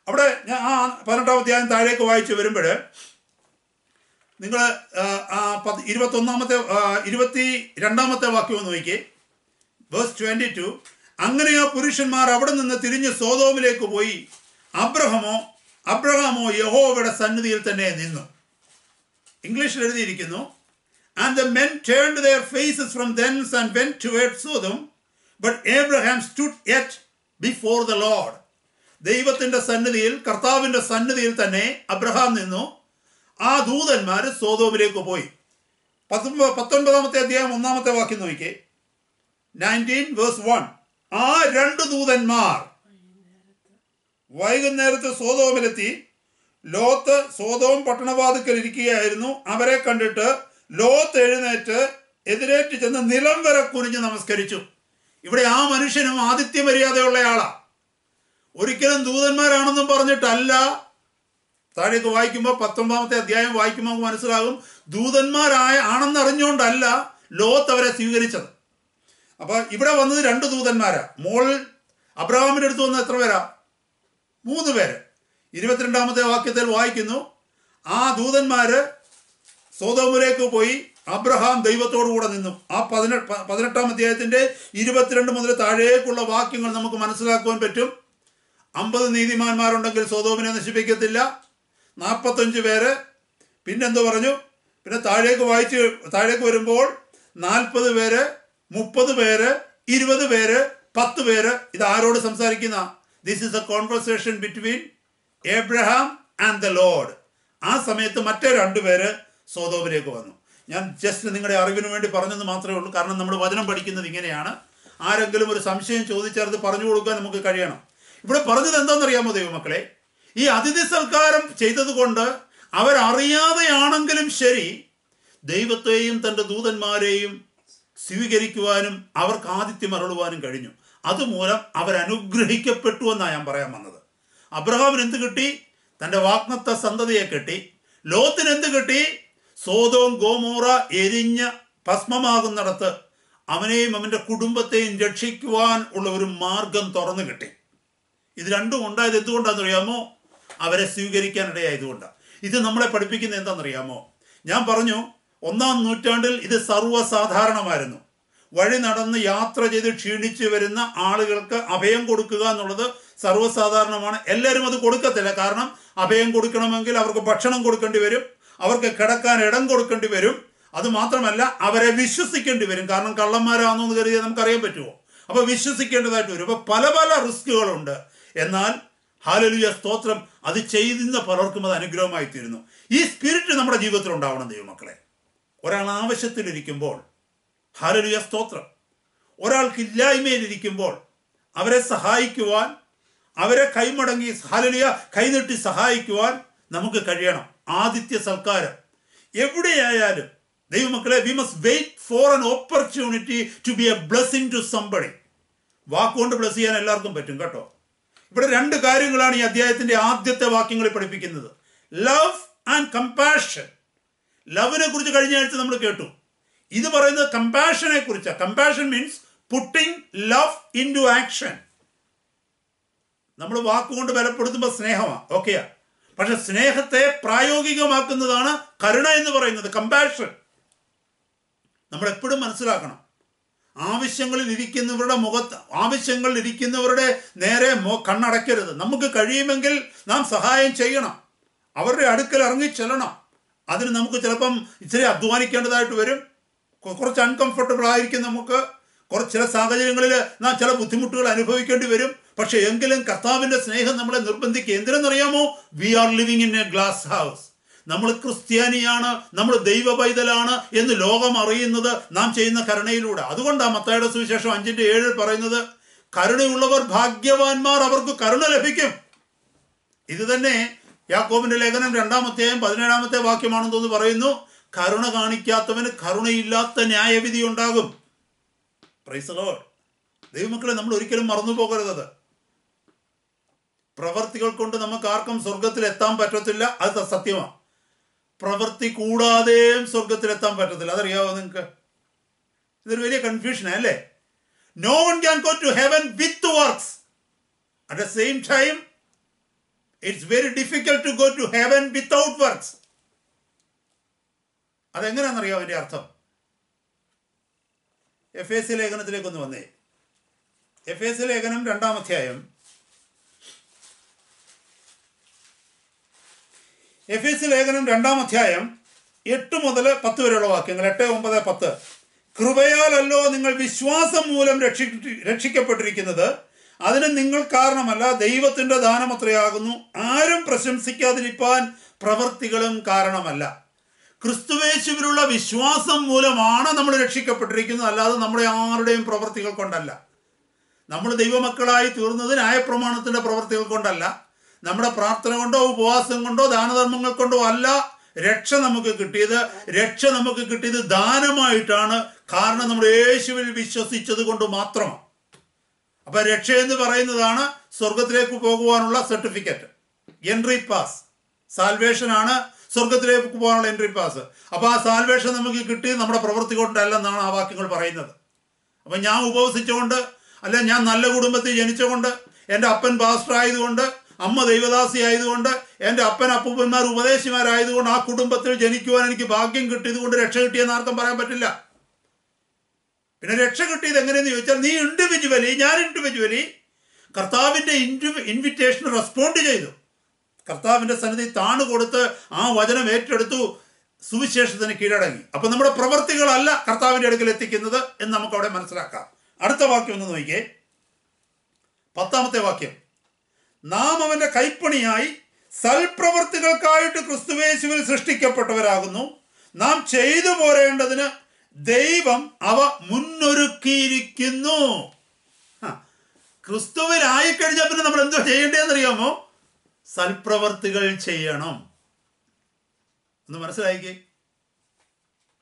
അവിടെ ഞാൻ ആ 18-ാം അധ്യായം താഴേക്ക് വായിച്ച് വരുമ്പോൾ നിങ്ങൾ 22-ാമത്തെ വാക്യം ഒന്ന് നോക്കിയേ, വേഴ്സ് 22. അങ്ങനെ ആ പുരുഷന്മാർ അവിടെ നിന്ന് തിരിഞ്ഞ് സോദോമിലേക്ക് പോയി. അബ്രഹാമോ യഹോവയുടെ സന്നിധിയിൽ തന്നെ നിന്നു. ഇംഗ്ലീഷിൽ എഴുതിയിരിക്കുന്നു, and the men turned their faces from thence and went toward Sodom, but Abraham stood yet before the Lord. ദൈവത്തിന്റെ സന്നിധിയിൽ, കർത്താവിന്റെ സന്നിധിയിൽ തന്നെ അബ്രഹാം നിന്നു. ആ ദൂതന്മാർ സോദോമിലേക്ക് പോയി. 19-ാമത്തെ അധ്യായം 1-ാമത്തെ വാക്യം നോക്കിയേ, 19 verse 1. ആ 2 ദൂതന്മാർ വൈകുന്നേരത്ത് സോദോമിലെത്തി. ലോത്ത് സോദോം പട്ടണവാതിക്കൽ ഇരിക്കുകയായിരുന്നു. അവരെ കണ്ടിട്ട് ലോത്ത് എഴുന്നേറ്റ് എതിരേറ്റ് ചെന്ന് നിലം വരെ കുനിഞ്ഞ് നമസ്കരിച്ചു. ഇവിടെ ആ മനുഷ്യനും ആതിഥ്യ മര്യാദയുള്ളയാളാ. ഒരിക്കലും ദൂതന്മാരാണെന്നും പറഞ്ഞിട്ടല്ല. താഴേക്ക് വായിക്കുമ്പോൾ 19-ാമത്തെ അധ്യായം വായിക്കുമ്പോൾ മനസ്സിലാകും, ആണെന്നറിഞ്ഞുകൊണ്ടല്ല ലോത്ത് അവരെ സ്വീകരിച്ചത്. അപ്പൊ ഇവിടെ വന്നത് 2 ദൂതന്മാരാ. അബ്രഹാമിന്റെ അടുത്ത് വന്ന എത്ര പേരാ? 3 പേര്. 22-ാമത്തെ വാക്യത്തിൽ വായിക്കുന്നു, ആ ദൂതന്മാര് സോദോമിലേക്ക് പോയി. അബ്രഹാം ദൈവത്തോടു കൂടെ നിന്നു. ആ 18-ാം അധ്യായത്തിന്റെ 22 മുതൽ താഴേക്കുള്ള വാക്യങ്ങൾ നമുക്ക് മനസ്സിലാക്കുവാൻ പറ്റും. 50 നീതിമാന്മാരുണ്ടെങ്കിൽ സോദോമിനെ നശിപ്പിക്കത്തില്ല. 45 പേര്. പിന്നെന്തോ പറഞ്ഞു? പിന്നെ താഴേക്ക് വരുമ്പോൾ 40 പേര്, 30 പേര്, 20 പേര്, 10 പേര്. ഇത് ആരോട് സംസാരിക്കുന്ന? This is A conversation between Abraham and the Lord. ആ സമയത്ത് മറ്റേ 2 പേര് സോദോമിലേക്ക് വന്നു. ഞാൻ ജസ്റ്റ് നിങ്ങളുടെ അറിവിന് വേണ്ടി പറഞ്ഞെന്ന് മാത്രമേ ഉള്ളൂ. കാരണം നമ്മൾ വചനം പഠിക്കുന്നത് ഇങ്ങനെയാണ്. ആരെങ്കിലും ഒരു സംശയം ചോദിച്ചാൽ അത് പറഞ്ഞു കൊടുക്കാൻ നമുക്ക് കഴിയണം. ഇവിടെ പറഞ്ഞത് എന്താണെന്നറിയാമോ ദൈവമക്കളെ? ഈ അതിഥി സൽക്കാരം ചെയ്തത് കൊണ്ട് അവരറിയാതെയാണെങ്കിലും ശരി ദൈവത്തെയും തൻ്റെ ദൂതന്മാരെയും സ്വീകരിക്കുവാനും അവർക്ക് ആതിഥ്യം അരുളുവാനും കഴിഞ്ഞു. അതുമൂലം അവരനുഗ്രഹിക്കപ്പെട്ടു എന്നാണ് ഞാൻ പറയാൻ വന്നത്. അബ്രഹാമിന് എന്ത് കിട്ടി? തൻ്റെ വാഗ്ദത്ത സന്തതിയെ കിട്ടി. ലോത്തിന് എന്ത് കിട്ടി? സോദോം ഗോമോറ എരിഞ്ഞ് ഭസ്മമാകുന്നിടത്ത് അവനെയും അവൻ്റെ കുടുംബത്തെയും രക്ഷിക്കുവാൻ ഉള്ള ഒരു മാർഗം തുറന്നു കിട്ടി. ഇത് രണ്ടും ഉണ്ടായത് എന്തുകൊണ്ടാണെന്നറിയാമോ? അവരെ സ്വീകരിക്കാൻ ഇടയായതുകൊണ്ടാണ്. ഇത് നമ്മളെ പഠിപ്പിക്കുന്നത് എന്താണെന്നറിയാമോ? ഞാൻ പറഞ്ഞു, 1-ാം നൂറ്റാണ്ടിൽ ഇത് സർവ്വസാധാരണമായിരുന്നു. വഴി നടന്ന് യാത്ര ചെയ്ത് ക്ഷീണിച്ച് വരുന്ന ആളുകൾക്ക് അഭയം കൊടുക്കുക എന്നുള്ളത് സർവ്വസാധാരണമാണ്. എല്ലാവരും അത് കൊടുക്കത്തില്ല. കാരണം അഭയം കൊടുക്കണമെങ്കിൽ അവർക്ക് ഭക്ഷണം കൊടുക്കേണ്ടി വരും, അവർക്ക് കിടക്കാൻ ഇടം കൊടുക്കേണ്ടി വരും, അത് മാത്രമല്ല അവരെ വിശ്വസിക്കേണ്ടി വരും. കാരണം കള്ളന്മാരാണെന്ന് കരുതിയാൽ നമുക്കറിയാൻ പറ്റുമോ? അപ്പോൾ വിശ്വസിക്കേണ്ടതായിട്ട് വരും. അപ്പോൾ പല പല റിസ്കുകളുണ്ട്. എന്നാൽ ഹല്ലേലൂയ സ്തോത്രം, അത് ചെയ്യുന്ന പലർക്കും അത് അനുഗ്രഹമായി തീരുന്നു. ഈ സ്പിരിറ്റ് നമ്മുടെ ജീവിതത്തിൽ ഉണ്ടാവണം ദൈവമക്കളെ. ഒരാൾ ആവശ്യത്തിലിരിക്കുമ്പോൾ, ഹല്ലേലൂയ സ്തോത്രം, ഒരാൾക്കില്ലായ്മയിലിരിക്കുമ്പോൾ അവരെ സഹായിക്കുവാൻ, അവരെ കൈമടങ്ങി ഹല്ലേലൂയ കൈനീട്ടി സഹായിക്കുവാൻ നമുക്ക് കഴിയണം. ആദിത്യ സൽക്കാരം എവിടെയായാലും ദൈവമക്കളെ, we must wait for an opportunity to be a blessing to somebody. വാക്കുകൊണ്ട് ബ്ലെസ് ചെയ്യാൻ എല്ലാവർക്കും പറ്റും കേട്ടോ. ഇവിടെ രണ്ട് കാര്യങ്ങളാണ് ഈ അധ്യായത്തിന്റെ ആദ്യത്തെ വാക്യങ്ങളിൽ പഠിപ്പിക്കുന്നത്. Love and compassion. ലവിനെ കുറിച്ച് കഴിഞ്ഞ ആഴ്ച നമ്മൾ കേട്ടു. ഇത് പറയുന്നത് കമ്പാഷനെ കുറിച്ചാണ്. Compassion means putting love into action. നമ്മൾ വാക്കുകൊണ്ട് ബലപ്പെടുത്തുമ്പോൾ സ്നേഹമാണ്, ഓക്കെയാ. പക്ഷെ സ്നേഹത്തെ പ്രായോഗികമാക്കുന്നതാണ് കരുണ എന്ന് പറയുന്നത്, കമ്പാഷൻ. നമ്മൾ എപ്പോഴും മനസ്സിലാക്കണം, ആവശ്യങ്ങളിൽ ഇരിക്കുന്നവരുടെ നേരെ കണ്ണടയ്ക്കരുത്. നമുക്ക് കഴിയുമെങ്കിൽ നാം സഹായം ചെയ്യണം, അവരുടെ അടുക്കൽ ഇറങ്ങി ചെല്ലണം. അതിന് നമുക്ക് ചിലപ്പം ഇച്ചിരി അധ്വാനിക്കേണ്ടതായിട്ട് വരും, കുറച്ച് അൺകംഫർട്ടബിൾ ആയിരിക്കും, നമുക്ക് ചില സാഹചര്യങ്ങളിൽ നാം ചില ബുദ്ധിമുട്ടുകൾ അനുഭവിക്കേണ്ടി വരും. പക്ഷെ എങ്കിലും കർത്താവിൻ്റെ സ്നേഹം നമ്മളെ നിർബന്ധിക്കുക. എന്തിനെന്നറിയാമോ? We are living in a glass house. നമ്മൾ ക്രിസ്ത്യാനിയാണ്, നമ്മൾ ദൈവ പൈതലാണ് എന്ന് ലോകം അറിയുന്നത് നാം ചെയ്യുന്ന കരുണയിലൂടെ. അതുകൊണ്ടാണ് മത്തായിയുടെ സുവിശേഷം 5:7 പറയുന്നത്, കരുണയുള്ളവർ ഭാഗ്യവാന്മാർ, അവർക്ക് കരുണ ലഭിക്കും. ഇത് തന്നെ യാക്കോബിന്റെ ലേഖനം 2-ാം അധ്യായം 17-ാമത്തെ വാക്യമാണെന്ന് തോന്നുന്നു പറയുന്നു, കരുണ കാണിക്കാത്തവന് കരുണയില്ലാത്ത ന്യായവിധി ഉണ്ടാകും. Price the Lord. ദൈവമക്കളെ, നമ്മൾ ഒരിക്കലും മറന്നു പോകരുത്. പ്രവർത്തികൾ കൊണ്ട് നമുക്ക് ആർക്കും സ്വർഗത്തിൽ എത്താൻ പറ്റത്തില്ല, അത് സത്യമാണ്. പ്രവൃത്തി കൂടാതെയും സ്വർഗത്തിലെത്താൻ പറ്റത്തില്ല, അതറിയാവോ നിങ്ങൾക്ക്? ഇതൊരു വലിയ കൺഫ്യൂഷനാണ് അല്ലേ? No one can go to heaven with works. At the same time it's very difficult to go to heaven without works. അതെങ്ങനെയാണെന്നറിയാമോ അതിൻ്റെ അർത്ഥം? എഫേസ്യ ലേഖനത്തിലേക്കൊന്ന് വന്നേ. എഫേസ്യ ലേഖനം 2-ാം അധ്യായം, എഫേസ്യ ലേഖനം 2-ാം അധ്യായം 8 മുതൽ 10 വരെയുള്ള വാക്യങ്ങൾ. 8, 9, 10. കൃപയാലല്ലോ നിങ്ങൾ വിശ്വാസം മൂലം രക്ഷിക്കപ്പെട്ടിരിക്കുന്നത്, അതിന് നിങ്ങൾ കാരണമല്ല, ദൈവത്തിന്റെ ദാനമത്രയാകുന്നു. ആരും പ്രശംസിക്കാതിരിപ്പാൻ പ്രവൃത്തികളും കാരണമല്ല. ക്രിസ്തുവേശുവിലുള്ള വിശ്വാസം മൂലമാണ് നമ്മൾ രക്ഷിക്കപ്പെട്ടിരിക്കുന്നത്, അല്ലാതെ നമ്മുടെ ആരുടെയും പ്രവൃത്തികൾ കൊണ്ടല്ല. നമ്മൾ ദൈവമക്കളായി തീർന്നത് ന്യായപ്രമാണത്തിന്റെ പ്രവൃത്തികൾ കൊണ്ടല്ല, നമ്മുടെ പ്രാർത്ഥന കൊണ്ടോ ഉപവാസം കൊണ്ടോ ദാനധർമ്മങ്ങൾ കൊണ്ടോ അല്ല. രക്ഷ നമുക്ക് കിട്ടിയത് ദാനമായിട്ടാണ്. കാരണം നമ്മൾ യേശുവിൽ വിശ്വസിച്ചത് കൊണ്ട് മാത്രമാണ്. അപ്പൊ രക്ഷ എന്ന് പറയുന്നതാണ് സ്വർഗത്തിലേക്ക് പോകുവാനുള്ള സർട്ടിഫിക്കറ്റ്, എൻട്രി പാസ്. സാൽവേഷൻ ആണ് സ്വർഗത്തിലേക്ക് പോകാനുള്ള എൻട്രി പാസ്. അപ്പൊ ആ സാൽവേഷൻ നമുക്ക് കിട്ടിയത് നമ്മുടെ പ്രവൃത്തി കൊണ്ടല്ലെന്നാണ് ആ വാക്യങ്ങൾ പറയുന്നത്. അപ്പൊ ഞാൻ ഉപവസിച്ചുകൊണ്ട്, അല്ല ഞാൻ നല്ല കുടുംബത്തിൽ ജനിച്ചുകൊണ്ട്, എൻ്റെ അപ്പൻ പാസ്റ്റർ ആയതുകൊണ്ട്, അമ്മ ദൈവദാസി ആയതുകൊണ്ട്, എൻ്റെ അപ്പൻ അപ്പൂപ്പന്മാർ ഉപദേശിമാരായതുകൊണ്ട് ആ കുടുംബത്തിൽ ജനിക്കുവാൻ എനിക്ക് ഭാഗ്യം കിട്ടിയത് കൊണ്ട് രക്ഷ കിട്ടിയെന്ന് ആർക്കും പറയാൻ പറ്റില്ല. പിന്നെ രക്ഷ കിട്ടിയത് എങ്ങനെയെന്ന് ചോദിച്ചാൽ, നീ ഞാൻ ഇൻഡിവിജ്വലി കർത്താവിൻ്റെ ഇൻവിറ്റേഷൻ റെസ്പോണ്ട് ചെയ്തു. കർത്താവിൻ്റെ സന്നിധി താണു കൊടുത്ത് ആ വചനം ഏറ്റെടുത്തു, സുവിശേഷത്തിന് കീഴടങ്ങി. അപ്പൊ നമ്മുടെ പ്രവർത്തികളല്ല കർത്താവിൻ്റെ അടുക്കൽ എത്തിക്കുന്നത് എന്ന് നമുക്ക് അവിടെ മനസ്സിലാക്കാം. അടുത്ത വാക്യം ഒന്ന് നോക്കിയേ, 10-ാമത്തെ വാക്യം. നാം അവന്റെ കൈപ്പണിയായി സൽപ്രവർത്തികൾക്കായിട്ട് ക്രിസ്തുവേശുവിൽ സൃഷ്ടിക്കപ്പെട്ടവരാകുന്നു. നാം ചെയ്തു പോരേണ്ടതിന് ദൈവം അവ മുന്നൊരുക്കിയിരിക്കുന്നു. ക്രിസ്തുവിലായിക്കഴിഞ്ഞാൽ പിന്നെ നമ്മൾ എന്തോ ചെയ്യേണ്ടതെന്നറിയാമോ? സൽപ്രവർത്തികൾ ചെയ്യണം. ഒന്ന് മനസ്സിലായിക്കേ.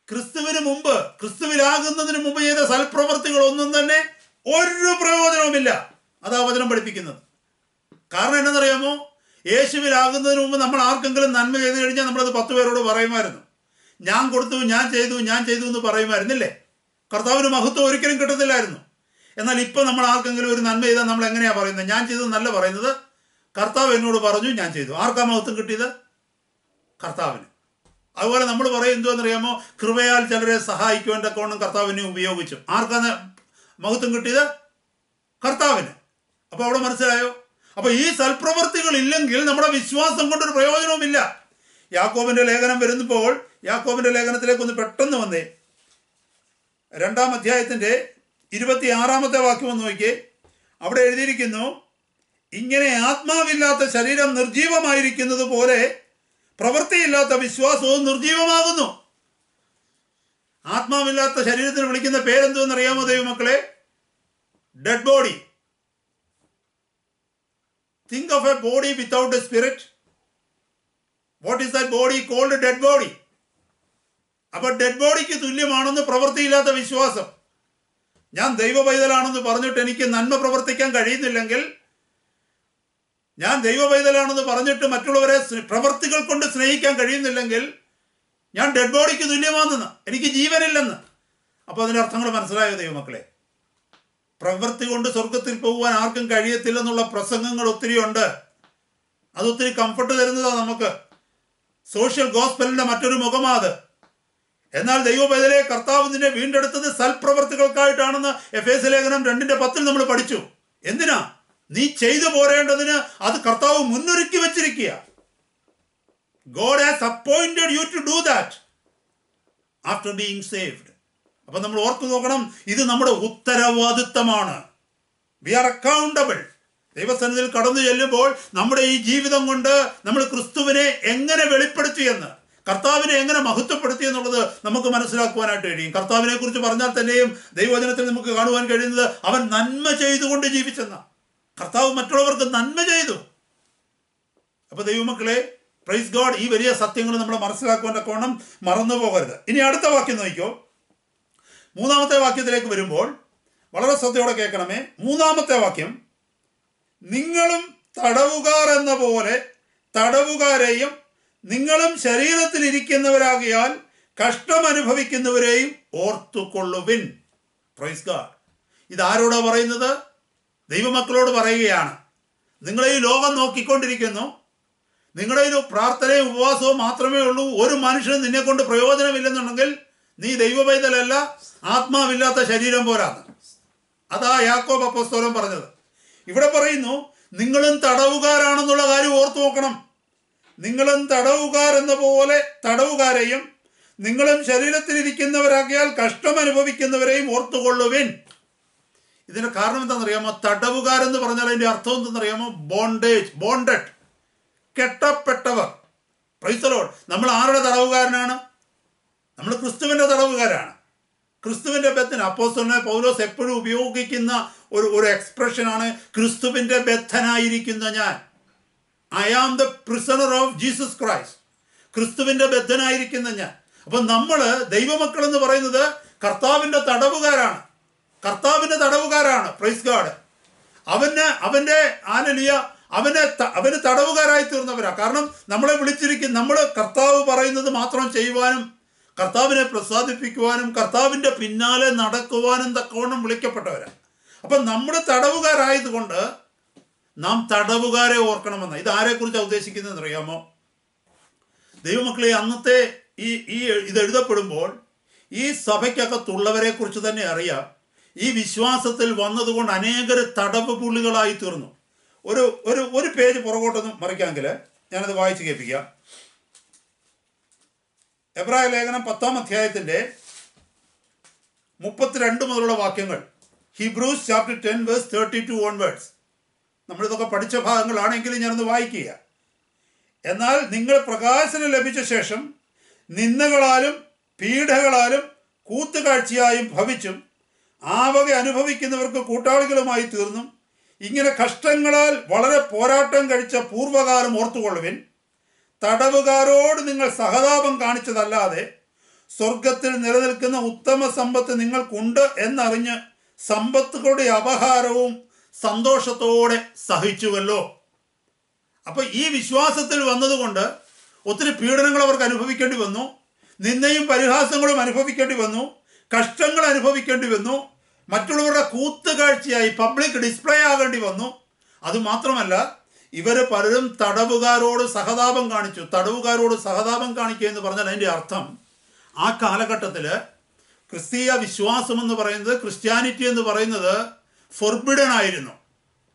ക്രിസ്തുവിലാകുന്നതിന് മുമ്പ് ചെയ്ത സൽപ്രവർത്തികളൊന്നും തന്നെ ഒരു പ്രയോജനവുമില്ല. അതാ വചനം പഠിപ്പിക്കുന്നത്. കാരണം എന്നറിയാമോ? യേശുവിലാകുന്നതിന് മുമ്പ് നമ്മൾ ആർക്കെങ്കിലും നന്മ ചെയ്തു കഴിഞ്ഞാൽ നമ്മളത് 10 പേരോട് പറയുമായിരുന്നു. ഞാൻ കൊടുത്തു, ഞാൻ ചെയ്തു എന്ന് പറയുമായിരുന്നില്ലേ? കർത്താവിന് മഹത്വം ഒരിക്കലും കിട്ടത്തില്ലായിരുന്നു. എന്നാൽ ഇപ്പം നമ്മൾ ആർക്കെങ്കിലും ഒരു നന്മ ചെയ്താൽ നമ്മൾ എങ്ങനെയാ പറയുന്നത്? ഞാൻ ചെയ്തതെന്നല്ല പറയുന്നത്, കർത്താവ് എന്നോട് പറഞ്ഞു, ഞാൻ ചെയ്തു. ആർക്കാ മഹത്വം കിട്ടിയത്? കർത്താവിന്. അതുപോലെ നമ്മൾ പറയും എന്തുവെന്നറിയാമോ? കൃപയാൽ ചിലരെ സഹായിക്കുവാൻ തക്കവണ്ണം കർത്താവിനെ ഉപയോഗിച്ചു. ആർക്കാണ് മഹത്വം കിട്ടിയത്? കർത്താവിന്. അപ്പൊ അവിടെ മനസ്സിലായോ? അപ്പൊ ഈ സൽപ്രവർത്തികൾ ഇല്ലെങ്കിൽ നമ്മുടെ വിശ്വാസം കൊണ്ടൊരു പ്രയോജനവുമില്ല. യാക്കോബിന്റെ ലേഖനം വരുമ്പോൾ യാക്കോബിന്റെ ലേഖനത്തിലേക്ക് ഒന്ന് പെട്ടെന്ന് വന്നേ. 2-ാം അധ്യായത്തിന്റെ 26-ാമത്തെ വാക്യം ഒന്ന് നോക്കിയേ. അവിടെ എഴുതിയിരിക്കുന്നു, ഇങ്ങനെ ആത്മാവില്ലാത്ത ശരീരം നിർജീവമായിരിക്കുന്നത് പോലെ പ്രവൃത്തിയില്ലാത്ത വിശ്വാസവും നിർജീവമാകുന്നു. ആത്മാവില്ലാത്ത ശരീരത്തിന് വിളിക്കുന്ന പേരെന്തോന്ന് അറിയാമോ ദൈവമക്കളെ? Dead body. Think of a body without a spirit. What is that body called? Dead body. അപ്പൊ ഡെഡ് ബോഡിക്ക് തുല്യമാണെന്ന് പ്രവൃത്തിയില്ലാത്ത വിശ്വാസം. ഞാൻ ദൈവ പൈതലാണെന്ന് പറഞ്ഞിട്ട് എനിക്ക് നന്മ പ്രവർത്തിക്കാൻ കഴിയുന്നില്ലെങ്കിൽ, ഞാൻ ദൈവ പൈതലാണെന്ന് പറഞ്ഞിട്ട് മറ്റുള്ളവരെ പ്രവൃത്തികൾ കൊണ്ട് സ്നേഹിക്കാൻ കഴിയുന്നില്ലെങ്കിൽ, ഞാൻ ഡെഡ് ബോഡിക്ക് തുല്യമാണെന്ന്, എനിക്ക് ജീവനില്ലെന്ന്. അപ്പോൾ അതിൻ്റെ അർത്ഥങ്ങൾ മനസ്സിലായോ ദൈവമക്കളെ? പ്രവൃത്തി കൊണ്ട് സ്വർഗത്തിൽ പോകുവാൻ ആർക്കും കഴിയത്തില്ലെന്നുള്ള പ്രസംഗങ്ങൾ ഒത്തിരി ഉണ്ട്. അതൊത്തിരി കംഫർട്ട് തരുന്നതാണ് നമുക്ക്. സോഷ്യൽ ഗോസ്പലിന്റെ മറ്റൊരു മുഖമാത്. എന്നാൽ ദൈവ പൈതലെ കർത്താവ് നിന്നെ വീണ്ടെടുത്തത് സൽപ്രവർത്തികൾക്കായിട്ടാണെന്ന് എഫേസ്യ ലേഖനം 2:10 നമ്മൾ പഠിച്ചു. എന്തിനാ? നീ ചെയ്തു പോരേണ്ടതിന് അത് കർത്താവ് മുന്നൊരുക്കി വെച്ചിരിക്കുക. God has appointed you to do that after being saved. അപ്പൊ നമ്മൾ ഓർത്തു നോക്കണം, ഇത് നമ്മുടെ ഉത്തരവാദിത്തമാണ്. We are accountable. ദൈവസന്നിധിയിൽ കടന്നു ചെല്ലുമ്പോൾ നമ്മുടെ ഈ ജീവിതം കൊണ്ട് നമ്മൾ ക്രിസ്തുവിനെ എങ്ങനെ വെളിപ്പെടുത്തി എന്ന്, കർത്താവിനെ എങ്ങനെ മഹത്വപ്പെടുത്തി എന്നുള്ളത് നമുക്ക് മനസ്സിലാക്കുവാനായിട്ട് കഴിയും. കർത്താവിനെ കുറിച്ച് പറഞ്ഞാൽ തന്നെയും ദൈവവചനത്തിൽ നമുക്ക് കാണുവാൻ കഴിയുന്നത് അവൻ നന്മ ചെയ്തുകൊണ്ട് ജീവിച്ചെന്ന. കർത്താവ് മറ്റുള്ളവർക്ക് നന്മ ചെയ്തു. അപ്പൊ ദൈവമക്കളെ, പ്രൈസ് ഗോഡ്, ഈ വലിയ സത്യങ്ങൾ നമ്മൾ മനസ്സിലാക്കുവാൻ കോണം മറന്നു പോകരുത്. ഇനി അടുത്ത വാക്യം നോക്കിക്കോ. 3-ാമത്തെ വാക്യത്തിലേക്ക് വരുമ്പോൾ വളരെ ശ്രദ്ധയോടെ കേൾക്കണമേ. 3-ാമത്തെ വാക്യം, നിങ്ങളും തടവുകാർ എന്ന പോലെ തടവുകാരെയും നിങ്ങളും ശരീരത്തിൽ ഇരിക്കുന്നവരാകിയാൽ കഷ്ടം അനുഭവിക്കുന്നവരെയും ഓർത്തുകൊള്ളുവിൻ. Praise God. ഇതാരോടാ പറയുന്നത്? ദൈവമക്കളോട് പറയുകയാണ്. നിങ്ങളെ ഈ ലോകം നോക്കിക്കൊണ്ടിരിക്കുന്നു. നിങ്ങളുടെ ഒരു പ്രാർത്ഥനയും ഉപവാസവും മാത്രമേ ഉള്ളൂ. ഒരു മനുഷ്യനും നിന്നെ കൊണ്ട് പ്രയോജനമില്ലെന്നുണ്ടെങ്കിൽ നീ ദൈവ പൈതലല്ല, ആത്മാവില്ലാത്ത ശരീരം പോരാന്ന്. അതാ യാക്കോബ് അപ്പോസ്തലൻ പറഞ്ഞത്. ഇവിടെ പറയുന്നു, നിങ്ങളും തടവുകാരാണെന്നുള്ള കാര്യം ഓർത്തു നോക്കണം. നിങ്ങളും തടവുകാർ എന്ന പോലെ തടവുകാരെയും നിങ്ങളും ശരീരത്തിലിരിക്കുന്നവരാക്കിയാൽ കഷ്ടം അനുഭവിക്കുന്നവരെയും ഓർത്തുകൊള്ളുവിൻ. ഇതിന്റെ കാരണം എന്താണെന്നറിയാമോ? തടവുകാരെന്ന് പറഞ്ഞാൽ അതിന്റെ അർത്ഥം എന്തെന്നറിയാമോ? ബോണ്ടേജ്, ബോണ്ടഡ്, കെട്ടപ്പെട്ടവർ. Praise the Lord. നമ്മൾ ആരുടെ തടവുകാരനാണ്? നമ്മൾ ക്രിസ്തുവിന്റെ തടവുകാരാണ്. ക്രിസ്തുവിന്റെ ബദ്ധൻ. അപ്പോസ്തലനായ പൗലോസ് എപ്പോഴും ഉപയോഗിക്കുന്ന ഒരു എക്സ്പ്രഷനാണ് ക്രിസ്തുവിന്റെ ബദ്ധനായിരിക്കുന്ന ഞാൻ. I am the prisoner of Jesus Christ. ക്രിസ്തുവിന്റെ ബദ്ധനായിരിക്കുന്ന ഞാൻ. അപ്പൊ നമ്മള് ദൈവമക്കൾ എന്ന് പറയുന്നത് കർത്താവിന്റെ തടവുകാരാണ്. കർത്താവിന്റെ തടവുകാരാണ്. Praise God. അവന് തടവുകാരായി തീർന്നവരാ. കാരണം നമ്മളെ വിളിച്ചിരിക്കും, നമ്മൾ കർത്താവ് പറയുന്നത് മാത്രം ചെയ്യുവാനും കർത്താവിനെ പ്രസാദിപ്പിക്കുവാനും കർത്താവിന്റെ പിന്നാലെ നടക്കുവാനും തക്കവണ്ണം വിളിക്കപ്പെട്ടവരാ. അപ്പൊ നമ്മുടെ തടവുകാരായതുകൊണ്ട് നാം തടവുകാരെ ഓർക്കണമെന്ന്. ഇത് ആരെക്കുറിച്ചാണ് ഉദ്ദേശിക്കുന്നതെന്ന് അറിയാമോ? ദൈവമക്കളെ, അന്നത്തെ ഇത് എഴുതപ്പെടുമ്പോൾ ഈ സഭയ്ക്കകത്തുള്ളവരെ കുറിച്ച് തന്നെ അറിയാം. ഈ വിശ്വാസത്തിൽ വന്നതുകൊണ്ട് അനേകർ തടവ് പുള്ളികളായി തീർന്നു. ഒരു പേജ് പുറകോട്ടൊന്നും മറിക്കാമെങ്കിൽ ഞാനത് വായിച്ച് കേൾപ്പിക്കാം. എബ്രായ ലേഖനം 10-ാം അധ്യായത്തിന്റെ 32 മുതലുള്ള വാക്യങ്ങൾ. Hebrews chapter 10 verse 32 onwards. നമ്മളിതൊക്കെ പഠിച്ച ഭാഗങ്ങളാണെങ്കിലും ഞാനൊന്ന് വായിക്കുക. എന്നാൽ നിങ്ങൾ പ്രകാശനം ലഭിച്ച ശേഷം നിന്ദകളാലും പീഡകളാലും കൂത്തുകാഴ്ചയായും ഭവിച്ചും ആ വക അനുഭവിക്കുന്നവർക്ക് കൂട്ടാളികളുമായി തീർന്നും ഇങ്ങനെ കഷ്ടങ്ങളാൽ വളരെ പോരാട്ടം കഴിച്ച പൂർവ്വകാലം ഓർത്തുകൊള്ളുവിൻ. തടവുകാരോട് നിങ്ങൾ സഹതാപം കാണിച്ചതല്ലാതെ സ്വർഗത്തിൽ നിലനിൽക്കുന്ന ഉത്തമ സമ്പത്ത് നിങ്ങൾക്കുണ്ട് എന്നറിഞ്ഞ് സമ്പത്തുകളുടെ അപഹാരവും സന്തോഷത്തോടെ സഹിച്ചുവല്ലോ. അപ്പൊ ഈ വിശ്വാസത്തിൽ വന്നതുകൊണ്ട് ഒത്തിരി പീഡനങ്ങൾ അവർക്ക് അനുഭവിക്കേണ്ടി വന്നു, നിന്ദയും പരിഹാസങ്ങളും അനുഭവിക്കേണ്ടി വന്നു, കഷ്ടങ്ങൾ അനുഭവിക്കേണ്ടി വന്നു, മറ്റുള്ളവരുടെ കൂത്തുകാഴ്ചയായി പബ്ലിക് ഡിസ്പ്ലേ ആകേണ്ടി വന്നു. അതുമാത്രമല്ല, ഇവര് പലരും തടവുകാരോട് സഹതാപം കാണിച്ചു. തടവുകാരോട് സഹതാപം കാണിക്കുക എന്ന് പറഞ്ഞാൽ അതിൻ്റെ അർത്ഥം ആ കാലഘട്ടത്തിൽ ക്രിസ്തീയ വിശ്വാസം എന്ന് പറയുന്നത്, ക്രിസ്ത്യാനിറ്റി എന്ന് പറയുന്നത് ഫോർബിഡൻ ആയിരുന്നു.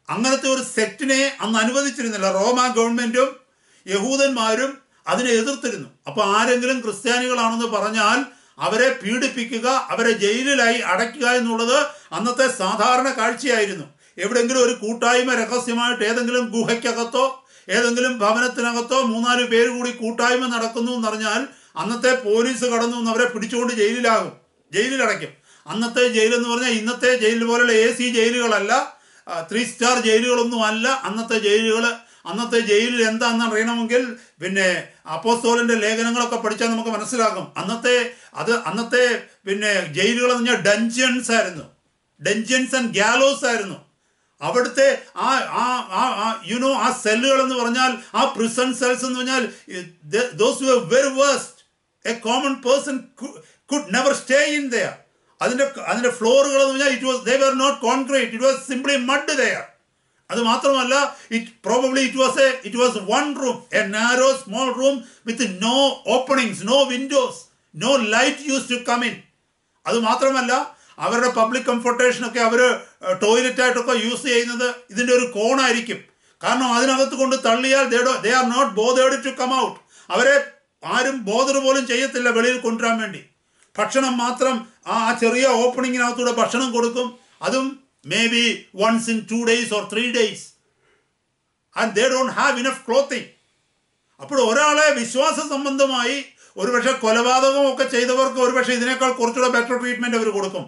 അങ്ങനത്തെ ഒരു സെക്റ്റിനെ അന്ന് അനുവദിച്ചിരുന്നില്ല. റോമ ഗവൺമെന്റും യഹൂദന്മാരും അതിനെ എതിർത്തിരുന്നു. അപ്പോൾ ആരെങ്കിലും ക്രിസ്ത്യാനികളാണെന്ന് പറഞ്ഞാൽ അവരെ പീഡിപ്പിക്കുക, അവരെ ജയിലിലായി അടയ്ക്കുക എന്നുള്ളത് അന്നത്തെ സാധാരണ കാഴ്ചയായിരുന്നു. എവിടെയെങ്കിലും ഒരു കൂട്ടായ്മ രഹസ്യമായിട്ട് ഏതെങ്കിലും ഗുഹയ്ക്കകത്തോ ഏതെങ്കിലും ഭവനത്തിനകത്തോ 3-4 പേര് കൂടി കൂട്ടായ്മ നടക്കുന്നു എന്നറിഞ്ഞാൽ അന്നത്തെ പോലീസ് കടന്നു എന്ന് അവരെ പിടിച്ചുകൊണ്ട് ജയിലിലടയ്ക്കും. അന്നത്തെ ജയിലെന്ന് പറഞ്ഞാൽ ഇന്നത്തെ ജയിൽ പോലുള്ള AC ജയിലുകളല്ല, 3 സ്റ്റാർ ജയിലുകളൊന്നും അല്ല അന്നത്തെ ജയിലുകൾ. അന്നത്തെ ജയിലിൽ എന്താണെന്ന് അറിയണമെങ്കിൽ പിന്നെ അപ്പോസ്തലന്റെ ലേഖനങ്ങളൊക്കെ പഠിച്ചാൽ നമുക്ക് മനസ്സിലാകും. അന്നത്തെ പിന്നെ ജയിലുകൾ എന്ന് പറഞ്ഞാൽ ഡഞ്ചൻസ് ആയിരുന്നു, ഡഞ്ചൻസ് ആൻഡ് ഗ്യാലോസ് ആയിരുന്നു. അവിടുത്തെ ആ സെല്ലുകൾ എന്ന് പറഞ്ഞാൽ, ആ പ്രിസൺ സെൽസ് എന്ന് പറഞ്ഞാൽ, those were very worst. A common person could never stay in there. അതിന്റെ ഫ്ലോറുകൾ എന്ന് പറഞ്ഞാൽ they were not concrete, it was simply mud there. അത് മാത്രമല്ല, it was one room, a narrow small room with no openings, no windows, no light used to come in. അത് മാത്രമല്ല, അവരുടെ public കംഫർട്ടേഷനൊക്കെ അവർ ടോയ്ലറ്റായിട്ടൊക്കെ use ചെയ്യുന്നത് ഇതിൻ്റെ ഒരു കോണായിരിക്കും. കാരണം അതിനകത്ത് കൊണ്ട് തള്ളിയാൽ they are not bothered to come out. അവരെ ആരും ബോധർ പോലും ചെയ്യത്തില്ല വെളിയിൽ കൊണ്ടുവരാൻ വേണ്ടി. ഭക്ഷണം മാത്രം ആ ചെറിയ ഓപ്പണിങ്ങിനകത്തൂടെ ഭക്ഷണം കൊടുക്കും. അതും maybe once in 2 days or 3 days. And they don't have enough clothing. അപ്പോൾ ഒരാളെ വിശ്വാസ സംബന്ധമായി ഒരുപക്ഷെ കൊലപാതകമൊക്കെ ചെയ്തവർക്ക് ഒരുപക്ഷെ ഇതിനേക്കാൾ കുറച്ചുകൂടെ ബെറ്റർ ട്രീറ്റ്മെൻറ്റ് അവർ കൊടുക്കും.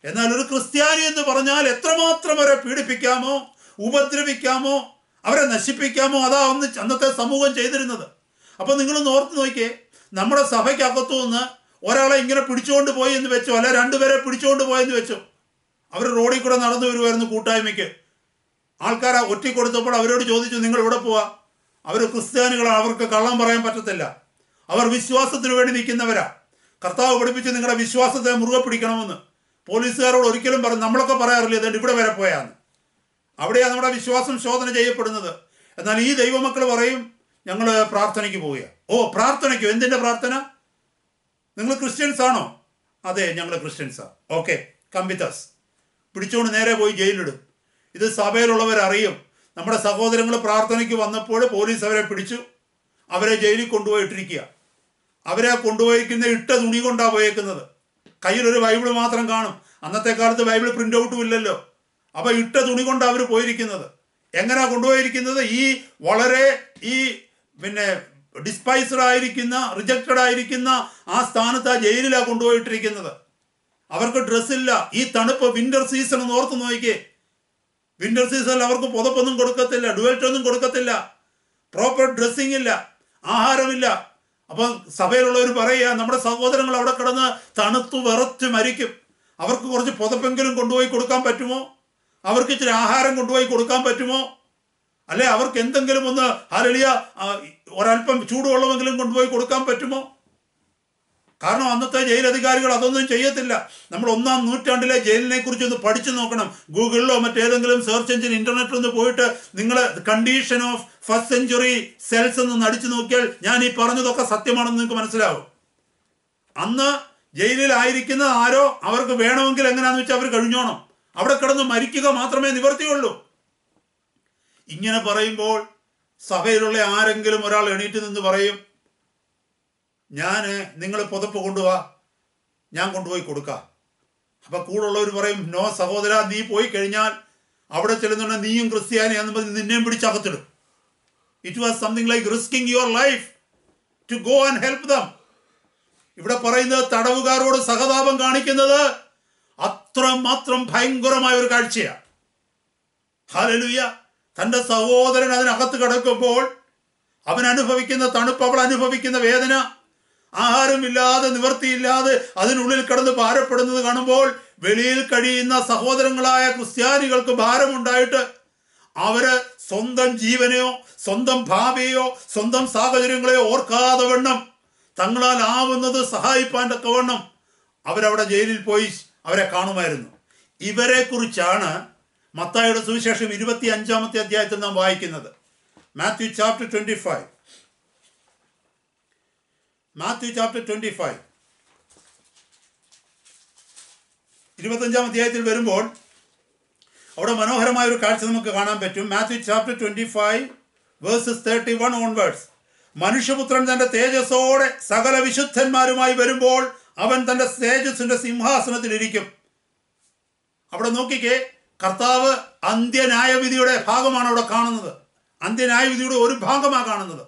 എന്നാൽ ഒരു ക്രിസ്ത്യാനി എന്ന് പറഞ്ഞാൽ എത്രമാത്രം അവരെ പീഡിപ്പിക്കാമോ, ഉപദ്രവിക്കാമോ, അവരെ നശിപ്പിക്കാമോ, അതാ അന്നത്തെ സമൂഹം ചെയ്തിരുന്നത്. അപ്പോൾ നിങ്ങളൊന്ന് ഓർത്ത് നോക്കിയേ, നമ്മുടെ സഭയ്ക്കകത്തു നിന്ന് ഒരാളെ ഇങ്ങനെ പിടിച്ചുകൊണ്ട് പോയി എന്ന് വെച്ചോ, അല്ല 2 പേരെ പിടിച്ചുകൊണ്ട് പോയെന്ന് വെച്ചോ, അവർ റോഡിൽ കൂടെ നടന്നു വരുമായിരുന്നു കൂട്ടായ്മയ്ക്ക്. ആൾക്കാരെ ഒറ്റി കൊടുത്തപ്പോൾ അവരോട് ചോദിച്ചു, നിങ്ങൾ ഇവിടെ പോവാ? അവർ ക്രിസ്ത്യാനികളാണ്, അവർക്ക് കള്ളം പറയാൻ പറ്റത്തില്ല, അവർ വിശ്വാസത്തിന് വേണ്ടി നിൽക്കുന്നവരാ. കർത്താവ് പഠിപ്പിച്ച് നിങ്ങളുടെ വിശ്വാസത്തെ മുറുകെ പിടിക്കണമെന്ന് പോലീസുകാരോട് ഒരിക്കലും നമ്മളൊക്കെ പറയാറില്ല, അതുകൊണ്ട് ഇവിടെ വരെ പോയാന്ന്. അവിടെയാണ് നമ്മുടെ വിശ്വാസം ശോധന ചെയ്യപ്പെടുന്നത്. എന്നാൽ ഈ ദൈവമക്കൾ പറയും, ഞങ്ങൾ പ്രാർത്ഥനയ്ക്ക് പോവുക. ഓ, പ്രാർത്ഥനയ്ക്കോ? എന്തിൻ്റെ പ്രാർത്ഥന? നിങ്ങൾ ക്രിസ്ത്യൻസ് ആണോ? അതെ, ഞങ്ങൾ ക്രിസ്ത്യൻസാണ്. Okay, come with us. പിടിച്ചുകൊണ്ട് നേരെ പോയി ജയിലിടും. ഇത് സഭയിലുള്ളവരറിയും. നമ്മുടെ സഹോദരങ്ങൾ പ്രാർത്ഥനയ്ക്ക് വന്നപ്പോൾ പോലീസ് അവരെ പിടിച്ചു, അവരെ ജയിലിൽ കൊണ്ടുപോയിട്ടിരിക്കുക. അവരെ കൊണ്ടുപോയിരിക്കുന്ന ഇട്ട തുണി കൊണ്ടാണ് പോയേക്കുന്നത്. കയ്യിലൊരു ബൈബിൾ മാത്രം കാണും. അന്നത്തെ കാലത്ത് ബൈബിൾ പ്രിൻ്റ് ഔട്ടും ഇല്ലല്ലോ. അപ്പോൾ ഇട്ട തുണി കൊണ്ടാണ് അവർ പോയിരിക്കുന്നത്. എങ്ങനെയാണ് കൊണ്ടുപോയിരിക്കുന്നത്? വളരെ പിന്നെ ഡിസ്പൈസ്ഡ് ആയിരിക്കുന്ന, റിജക്റ്റഡ് ആയിരിക്കുന്ന ആ സ്ഥാനത്ത് ആ ജയിലിലാണ് കൊണ്ടുപോയിട്ടിരിക്കുന്നത്. അവർക്ക് ഡ്രസ്സില്ല. ഈ തണുപ്പ് വിന്റർ സീസൺ എന്ന് ഓർത്ത് നോക്കിക്കേ. വിന്റർ സീസണിൽ അവർക്ക് പുതപ്പൊന്നും കൊടുക്കത്തില്ല, ഡുവൽറ്റൊന്നും കൊടുക്കത്തില്ല, പ്രോപ്പർ ഡ്രസ്സിങ് ഇല്ല, ആഹാരമില്ല. അപ്പം സഭയിലുള്ളവർ പറയുക, നമ്മുടെ സഹോദരങ്ങൾ അവിടെ കിടന്ന് തണുത്തു വിറച്ച് മരിക്കും, അവർക്ക് കുറച്ച് പുതപ്പെങ്കിലും കൊണ്ടുപോയി കൊടുക്കാൻ പറ്റുമോ? അവർക്ക് ഇച്ചിരി ആഹാരം കൊണ്ടുപോയി കൊടുക്കാൻ പറ്റുമോ? അല്ലെ അവർക്ക് എന്തെങ്കിലും ഒന്ന് ഒരല്പം ചൂടുവെള്ളമെങ്കിലും കൊണ്ടുപോയി കൊടുക്കാൻ പറ്റുമോ? കാരണം അന്നത്തെ ജയിലധികാരികൾ അതൊന്നും ചെയ്യത്തില്ല. നമ്മൾ 1-ാം നൂറ്റാണ്ടിലെ ജയിലിനെ കുറിച്ച് ഒന്ന് പഠിച്ചു നോക്കണം. ഗൂഗിളിലോ മറ്റേതെങ്കിലും സെർച്ച് എഞ്ചിൻ ഇന്റർനെറ്റിലൊന്ന് പോയിട്ട് നിങ്ങൾ condition of first century cells എന്ന് അടിച്ചു നോക്കിയാൽ ഞാൻ ഈ പറഞ്ഞതൊക്കെ സത്യമാണെന്ന് നിങ്ങൾക്ക് മനസ്സിലാവും. അന്ന് ജയിലിലായിരിക്കുന്ന ആരോ അവർക്ക് വേണമെങ്കിൽ എങ്ങനെയാണെന്ന് വെച്ചാൽ അവർ കഴിഞ്ഞോണം, അവിടെ കിടന്ന് മരിക്കുക മാത്രമേ നിവർത്തിയുള്ളൂ. ഇങ്ങനെ പറയുമ്പോൾ സഭയിലുള്ള ആരെങ്കിലും ഒരാൾ എണീറ്റ് നിന്ന് പറയും, നിങ്ങൾ പുതപ്പ് കൊണ്ടുപോവാ, ഞാൻ കൊണ്ടുപോയി കൊടുക്കാം. അപ്പം കൂടുള്ളവർ പറയും, നോ സഹോദര, നീ പോയി കഴിഞ്ഞാൽ അവിടെ ചെല്ലുന്നുണ്ട് നീയും ക്രിസ്ത്യാനിയാന്ന് പറഞ്ഞ് നിന്നെയും പിടിച്ചകത്തിടും. It was something like risking your life to go and help them. ഇവിടെ പറയുന്നത് തടവുകാരോട് സഹതാപം കാണിക്കുന്നത് അത്രമാത്രം ഭയങ്കരമായ ഒരു കാഴ്ചയാണ്. ഹല്ലേലൂയ. തൻ്റെ സഹോദരൻ അതിനകത്ത് കിടക്കുമ്പോൾ അവൻ അനുഭവിക്കുന്ന തണുപ്പ്, അവൾ അനുഭവിക്കുന്ന വേദന, ആഹാരമില്ലാതെ നിവർത്തിയില്ലാതെ അതിനുള്ളിൽ കിടന്ന് ഭാരപ്പെടുന്നത് കാണുമ്പോൾ വെളിയിൽ കഴിയുന്ന സഹോദരങ്ങളായ ക്രിസ്ത്യാനികൾക്ക് ഭാരമുണ്ടായിട്ട് അവര് സ്വന്തം ജീവനെയോ സ്വന്തം ഭാവിയെയോ സ്വന്തം സാഹചര്യങ്ങളെയോ ഓർക്കാതെ വണ്ണം തങ്ങളാൽ ആവുന്നത് സഹായിപ്പാൻ തക്കവണ്ണം അവരവിടെ ജയിലിൽ പോയി അവരെ കാണുമായിരുന്നു. ഇവരെ കുറിച്ചാണ് മത്തായിയുടെ സുവിശേഷം 25-ാമത്തെ അധ്യായത്തിൽ നാം വായിക്കുന്നത്. Matthew chapter 25. മാത്യു ചാപ്റ്റർ 25 25-ാം അധ്യായത്തിൽ വരുമ്പോൾ അവിടെ മനോഹരമായ ഒരു കാഴ്ച നമുക്ക് കാണാൻ പറ്റും. Matthew chapter 25 verses 31 onwards. മനുഷ്യപുത്രൻ തന്റെ തേജസ്സോടെ സകല വിശുദ്ധന്മാരുമായി വരുമ്പോൾ അവൻ തന്റെ തേജസ്സിന്റെ സിംഹാസനത്തിൽ ഇരിക്കും. അവിടെ നോക്കിക്കേ, കർത്താവ് അന്ത്യന്യായവിധിയുടെ ഭാഗമാണ് അവിടെ കാണുന്നത്. അന്ത്യന്യായവിധിയുടെ ഒരു ഭാഗമാണ് കാണുന്നത്.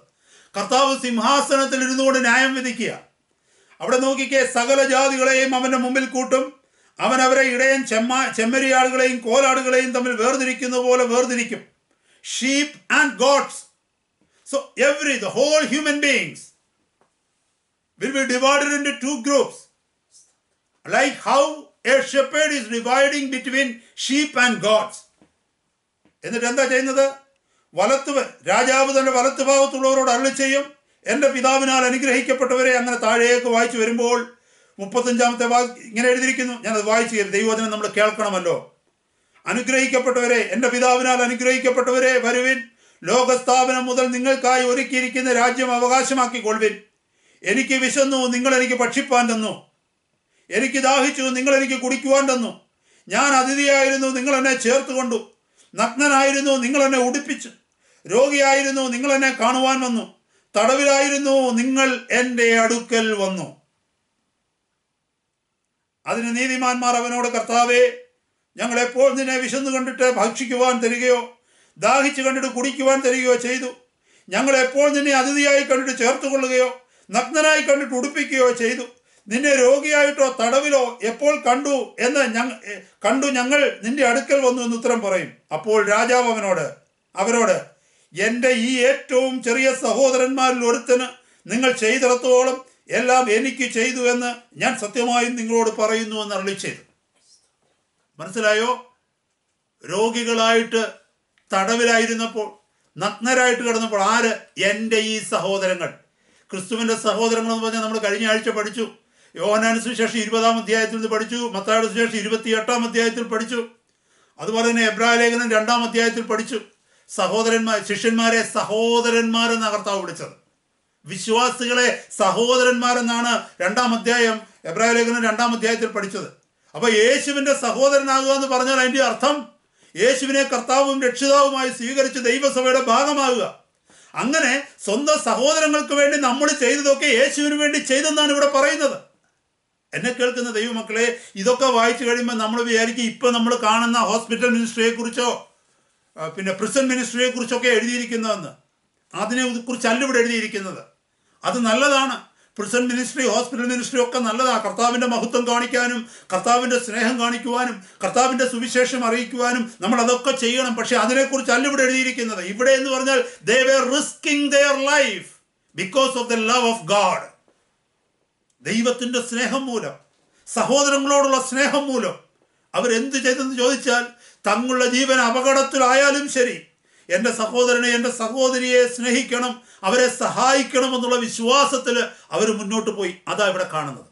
കർത്താവ് സിംഹാസനത്തിൽ ഇരുന്നുകൊണ്ട് ന്യായം വിധിക്കുക. അവിടെ നോക്കിക്കേ, സകല ജാതികളെയും അവന്റെ മുമ്പിൽ കൂട്ടും. അവൻ അവരെ ഇടയൻ ചെമ്മരിയാടുകളെയും കോലാടുകളെയും തമ്മിൽ വേർതിരിക്കുന്ന പോലെ വേർതിരിക്കും. Sheep and goats. So the whole human beings will be divided into two groups. Like how a shepherd is dividing between sheep and goats. എന്നിട്ട് എന്താ ചെയ്യുന്നത്? രാജാവ് തന്റെ വലത്ത് ഭാഗത്തുള്ളവരോട് അരുളി ചെയ്യും, എന്റെ പിതാവിനാൽ അനുഗ്രഹിക്കപ്പെട്ടവരെ. അങ്ങനെ താഴേക്ക് വായിച്ചു വരുമ്പോൾ 35-ാമത്തെ ഇങ്ങനെ എഴുതിയിരിക്കുന്നു. ഞാനത് വായിച്ചു തരും. ദൈവവചനം നമ്മൾ കേൾക്കണമല്ലോ. അനുഗ്രഹിക്കപ്പെട്ടവരെ, എന്റെ പിതാവിനാൽ അനുഗ്രഹിക്കപ്പെട്ടവരെ, വരുവിൻ. ലോകസ്ഥാപനം മുതൽ നിങ്ങൾക്കായി ഒരുക്കിയിരിക്കുന്ന രാജ്യം അവകാശമാക്കിക്കൊള്ളുവിൻ. എനിക്ക് വിശന്നു, നിങ്ങൾ എനിക്ക് ഭക്ഷിപ്പാൻ തന്നു. എനിക്ക് ദാഹിച്ചു, നിങ്ങൾ എനിക്ക് കുടിക്കുവാൻ തന്നു. ഞാൻ അതിഥിയായിരുന്നു, നിങ്ങൾ എന്നെ ചേർത്തുകൊണ്ടു. നഗ്നനായിരുന്നു, നിങ്ങൾ എന്നെ ഉടുപ്പിച്ചു. രോഗിയായിരുന്നു, നിങ്ങൾ എന്നെ കാണുവാൻ വന്നു. തടവിലായിരുന്നു, നിങ്ങൾ എൻ്റെ അടുക്കൽ വന്നു. അതിന് നീതിമാന്മാർ അവനോട്, കർത്താവേ, ഞങ്ങളെപ്പോൾ നിന്നെ വിശന്നു കണ്ടിട്ട് ഭക്ഷിക്കുവാൻ തരികയോ ദാഹിച്ചു കണ്ടിട്ട് കുടിക്കുവാൻ തരികയോ ചെയ്തു? ഞങ്ങളെപ്പോൾ നിന്നെ അതിഥിയായി കണ്ടിട്ട് ചേർത്തുകൊള്ളുകയോ നഗ്നനായി കണ്ടിട്ട് ഉടുപ്പിക്കുകയോ ചെയ്തു? നിന്നെ രോഗിയായിട്ടോ തടവിലോ എപ്പോൾ കണ്ടു ഞങ്ങൾ നിന്റെ അടുക്കൽ വന്നു എന്ന് ഉത്തരം പറയും. അപ്പോൾ രാജാവ് അവരോട്, എൻ്റെ ഈ ഏറ്റവും ചെറിയ സഹോദരന്മാരിൽ ഒരുത്തന് നിങ്ങൾ ചെയ്തിടത്തോളം എല്ലാം എനിക്ക് ചെയ്തു എന്ന് ഞാൻ സത്യമായും നിങ്ങളോട് പറയുന്നു എന്ന് അരുളി ചെയ്തു. മനസ്സിലായോ? രോഗികളായിട്ട് തടവിലായിരുന്നപ്പോൾ, നഗ്നരായിട്ട് കിടന്നപ്പോൾ, ആര്? എൻ്റെ ഈ സഹോദരങ്ങൾ. ക്രിസ്തുവിൻ്റെ സഹോദരങ്ങൾ എന്ന് പറഞ്ഞാൽ നമ്മൾ കഴിഞ്ഞ ആഴ്ച പഠിച്ചു. യോഹന്നാന്റെ സുവിശേഷം 20-ാം അധ്യായത്തിൽ നിന്ന് പഠിച്ചു. മത്തായിയുടെ സുവിശേഷം 28-ാം അധ്യായത്തിൽ പഠിച്ചു. അതുപോലെ തന്നെ എബ്രായ ലേഖനം 2-ാം അധ്യായത്തിൽ പഠിച്ചു. ശിഷ്യന്മാരെ സഹോദരന്മാരെന്ന കർത്താവ് വിളിച്ചത്. വിശ്വാസികളെ സഹോദരന്മാരെന്നാണ് 2-ാം അധ്യായം എബ്രായ ലേഖനം 2-ാം അധ്യായത്തിൽ പഠിച്ചത്. അപ്പൊ യേശുവിന്റെ സഹോദരനാകുക എന്ന് പറഞ്ഞാൽ അതിന്റെ അർത്ഥം യേശുവിനെ കർത്താവും രക്ഷിതാവുമായി സ്വീകരിച്ച് ദൈവസഭയുടെ ഭാഗമാകുക. അങ്ങനെ സ്വന്തം സഹോദരങ്ങൾക്ക് വേണ്ടി നമ്മൾ ചെയ്തതൊക്കെ യേശുവിന് വേണ്ടി ചെയ്തെന്നാണ് ഇവിടെ പറയുന്നത്. എന്നെ കേൾക്കുന്ന ദൈവമക്കളെ, ഇതൊക്കെ വായിച്ചു കഴിയുമ്പോൾ നമ്മൾ വിചാരിക്കും ഇപ്പൊ നമ്മൾ കാണുന്ന ഹോസ്പിറ്റൽ മിനിസ്ട്രിയെ കുറിച്ചോ പിന്നെ പ്രിസൺ മിനിസ്ട്രിയെ കുറിച്ചൊക്കെ എഴുതിയിരിക്കുന്നതെന്ന്. അതിനെ കുറിച്ചല്ല ഇവിടെ എഴുതിയിരിക്കുന്നത്. അത് നല്ലതാണ്. പ്രിസൺ മിനിസ്ട്രി, ഹോസ്പിറ്റൽ മിനിസ്ട്രി ഒക്കെ നല്ലതാണ്. കർത്താവിൻ്റെ മഹത്വം കാണിക്കാനും കർത്താവിൻ്റെ സ്നേഹം കാണിക്കുവാനും കർത്താവിൻ്റെ സുവിശേഷം അറിയിക്കുവാനും നമ്മൾ അതൊക്കെ ചെയ്യണം. പക്ഷെ അതിനെക്കുറിച്ചല്ല ഇവിടെ എഴുതിയിരിക്കുന്നത്. ഇവിടെ എന്ന് പറഞ്ഞാൽ they were risking their life because of the love of God. ദൈവത്തിൻ്റെ സ്നേഹം മൂലം, സഹോദരങ്ങളോടുള്ള സ്നേഹം മൂലം അവരെന്ത് ചെയ്തെന്ന് ചോദിച്ചാൽ, തങ്ങളുടെ ജീവൻ അപകടത്തിലായാലും ശരി, എൻ്റെ സഹോദരനെ, എൻ്റെ സഹോദരിയെ സ്നേഹിക്കണം, അവരെ സഹായിക്കണം എന്നുള്ള വിശ്വാസത്തിൽ അവർ മുന്നോട്ട് പോയി. അതാ ഇവിടെ കാണുന്നത്.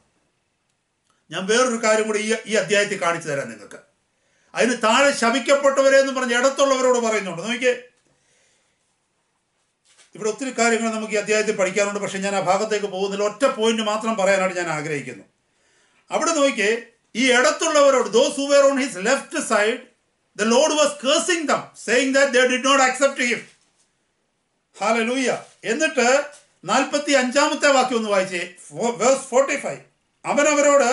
ഞാൻ വേറൊരു കാര്യം കൂടി ഈ അധ്യായത്തിൽ കാണിച്ചു തരാം നിങ്ങൾക്ക്. അതിന് താഴെ ശപിക്കപ്പെട്ടവരെ എന്ന് പറഞ്ഞ് ഇടത്തുള്ളവരോട് പറയുന്നുണ്ട്. നോക്കിയേ, ഇവിടെ ഒത്തിരി കാര്യങ്ങൾ നമുക്ക് ഈ അധ്യായത്തിൽ പഠിക്കാനുണ്ട്. പക്ഷെ ഞാൻ ആ ഭാഗത്തേക്ക് പോകുന്നില്ല. ഒറ്റ പോയിന്റ് മാത്രം പറയാനായിട്ട് ഞാൻ ആഗ്രഹിക്കുന്നു. അവിടെ നോക്കിയേ, ഈ ഇടത്തുള്ളവരോട്, those who were on his left side, the Lord was cursing them, saying that they did not accept him. Hallelujah. എന്നിട്ട് 45-ാമത്തെ വാക്യം ഒന്ന് വായിച്ചേ, verse 45. അവനവരോട്,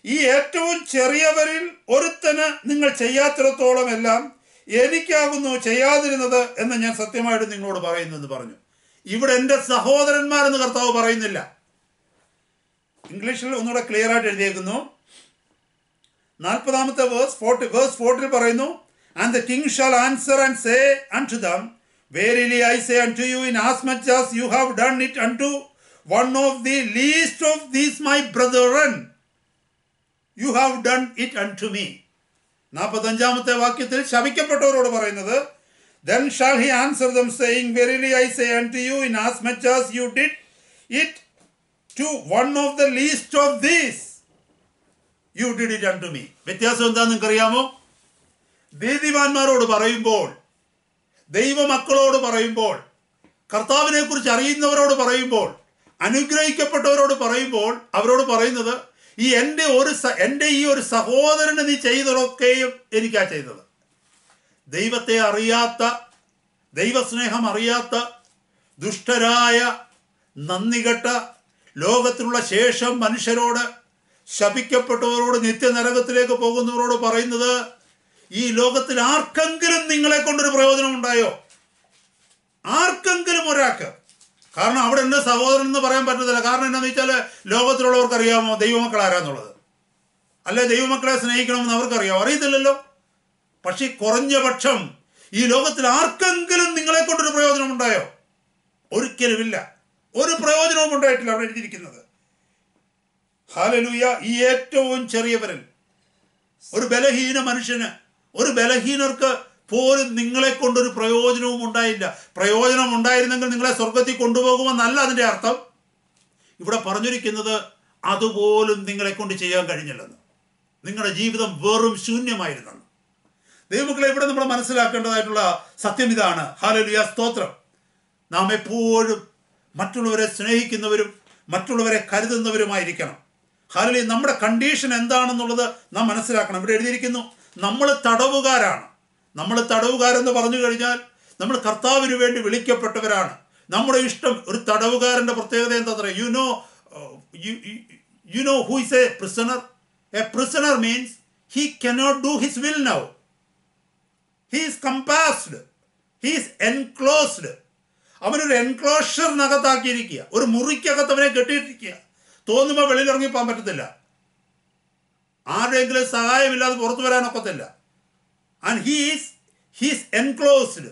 ഈ ഏറ്റവും ചെറിയവരിൽ ഒരുത്തന് നിങ്ങൾ ചെയ്യാത്തിടത്തോളം എല്ലാം എനിക്കാകുന്നു ചെയ്യാതിരുന്നത് എന്ന് ഞാൻ സത്യമായിട്ട് നിങ്ങളോട് പറയുന്നു എന്ന് പറഞ്ഞു. ഇവിടെ എൻ്റെ സഹോദരന്മാരെന്ന് കർത്താവ് പറയുന്നില്ല. ഇംഗ്ലീഷിൽ ഒന്നുകൂടെ ക്ലിയർ ആയിട്ട് എഴുതിയേക്കുന്നു. 40-ാമത്തെ verse 40 പറയുന്നു, and the king shall answer and say unto them, verily I say unto you, inasmuch as you have done it unto one of the least of these my brethren, you have done it unto me. 45-ാമത്തെ വാക്യത്തിൽ ശപിക്കപ്പെട്ടവരോട് പറയുന്നത്, then shall he answer them saying, verily I say unto you, inasmuch as you did it to one of the least of these, you did it unto me. വ്യത്യാസം എന്താണെന്ന് നിങ്ങൾക്കറിയാമോ? നീതിമാന്മാരോട് പറയുമ്പോൾ, ദൈവമക്കളോട് പറയുമ്പോൾ, കർത്താവിനെ കുറിച്ച് അറിയുന്നവരോട് പറയുമ്പോൾ, അനുഗ്രഹിക്കപ്പെട്ടവരോട് പറയുമ്പോൾ അവരോട് പറയുന്നത്, എൻ്റെ ഈ ഒരു സഹോദരന് നീ ചെയ്തതൊക്കെയും എനിക്കാ ചെയ്തത്. ദൈവത്തെ അറിയാത്ത, ദൈവസ്നേഹം അറിയാത്ത ദുഷ്ടരായ നന്ദികെട്ട ലോകത്തിലുള്ള ശേഷം മനുഷ്യരോട്, ശപിക്കപ്പെട്ടവരോട്, നിത്യനരകത്തിലേക്ക് പോകുന്നവരോട് പറയുന്നത്, ഈ ലോകത്തിൽ ആർക്കെങ്കിലും നിങ്ങളെ കൊണ്ടൊരു പ്രയോജനം ഉണ്ടായോ? ആർക്കെങ്കിലും ഒരാൾക്ക്. കാരണം അവിടെ എൻ്റെ സഹോദരൻ എന്ന് പറയാൻ പറ്റത്തില്ല. കാരണം എന്താണെന്ന് വെച്ചാൽ ലോകത്തിലുള്ളവർക്ക് അറിയാമോ ദൈവമക്കൾ ആരാന്നുള്ളത്? അല്ലെ ദൈവമക്കളെ സ്നേഹിക്കണമെന്ന് അവർക്കറിയാമോ? അറിയത്തില്ലല്ലോ. പക്ഷേ കുറഞ്ഞ പക്ഷം ഈ ലോകത്തിൽ ആർക്കെങ്കിലും നിങ്ങളെ കൊണ്ടൊരു പ്രയോജനം ഉണ്ടായോ? ഒരിക്കലുമില്ല. ഒരു പ്രയോജനവും ഉണ്ടായിട്ടില്ല. അവിടെ എഴുതിയിരിക്കുന്നത്. ഹല്ലേലൂയ. ഈ ഏറ്റവും ചെറിയവരിൽ ഒരു ബലഹീന മനുഷ്യന്, ഒരു ബലഹീനർക്ക് പോലും നിങ്ങളെ കൊണ്ടൊരു പ്രയോജനവും ഉണ്ടായില്ല. പ്രയോജനം ഉണ്ടായിരുന്നെങ്കിൽ നിങ്ങളെ സ്വർഗത്തിൽ കൊണ്ടുപോകുമെന്നല്ല അതിൻ്റെ അർത്ഥം. ഇവിടെ പറഞ്ഞിരിക്കുന്നത് അതുപോലും നിങ്ങളെ കൊണ്ട് ചെയ്യാൻ കഴിഞ്ഞില്ലെന്ന്. നിങ്ങളുടെ ജീവിതം വെറും ശൂന്യമായിരുന്നെന്ന്. ദൈവമക്കളെ, ഇവിടെ നമ്മൾ മനസ്സിലാക്കേണ്ടതായിട്ടുള്ള സത്യം ഇതാണ്. ഹല്ലേലൂയ, സ്തോത്രം. നാം എപ്പോഴും മറ്റുള്ളവരെ സ്നേഹിക്കുന്നവരും മറ്റുള്ളവരെ കരുതുന്നവരുമായിരിക്കണം. ഹല്ലേലൂയ. നമ്മുടെ കണ്ടീഷൻ എന്താണെന്നുള്ളത് നാം മനസ്സിലാക്കണം. ഇവിടെ എഴുതിയിരിക്കുന്നു, നമ്മൾ തടവുകാരാണ്. നമ്മൾ തടവുകാരെന്ന് പറഞ്ഞു കഴിഞ്ഞാൽ നമ്മൾ കർത്താവിന് വേണ്ടി വിളിക്കപ്പെട്ടവരാണ്. നമ്മുടെ ഇഷ്ടം, ഒരു തടവുകാരൻ്റെ പ്രത്യേകത എന്താ പറയുക? You know who is A prisoner? A prisoner means he cannot do his will now. He is compassed. He is enclosed. അവനൊരു എൻക്ലോഷറിനകത്താക്കിയിരിക്കുക, ഒരു മുറിക്കകത്ത് അവനെ കെട്ടിയിട്ടിരിക്കുക. തോന്നുമ്പോൾ വെളിയിൽ ഇറങ്ങിപ്പോകാൻ പറ്റത്തില്ല. ആരുടെയെങ്കിലും സഹായമില്ലാതെ പുറത്തു വരാനൊക്കത്തില്ല. And he is enclosed.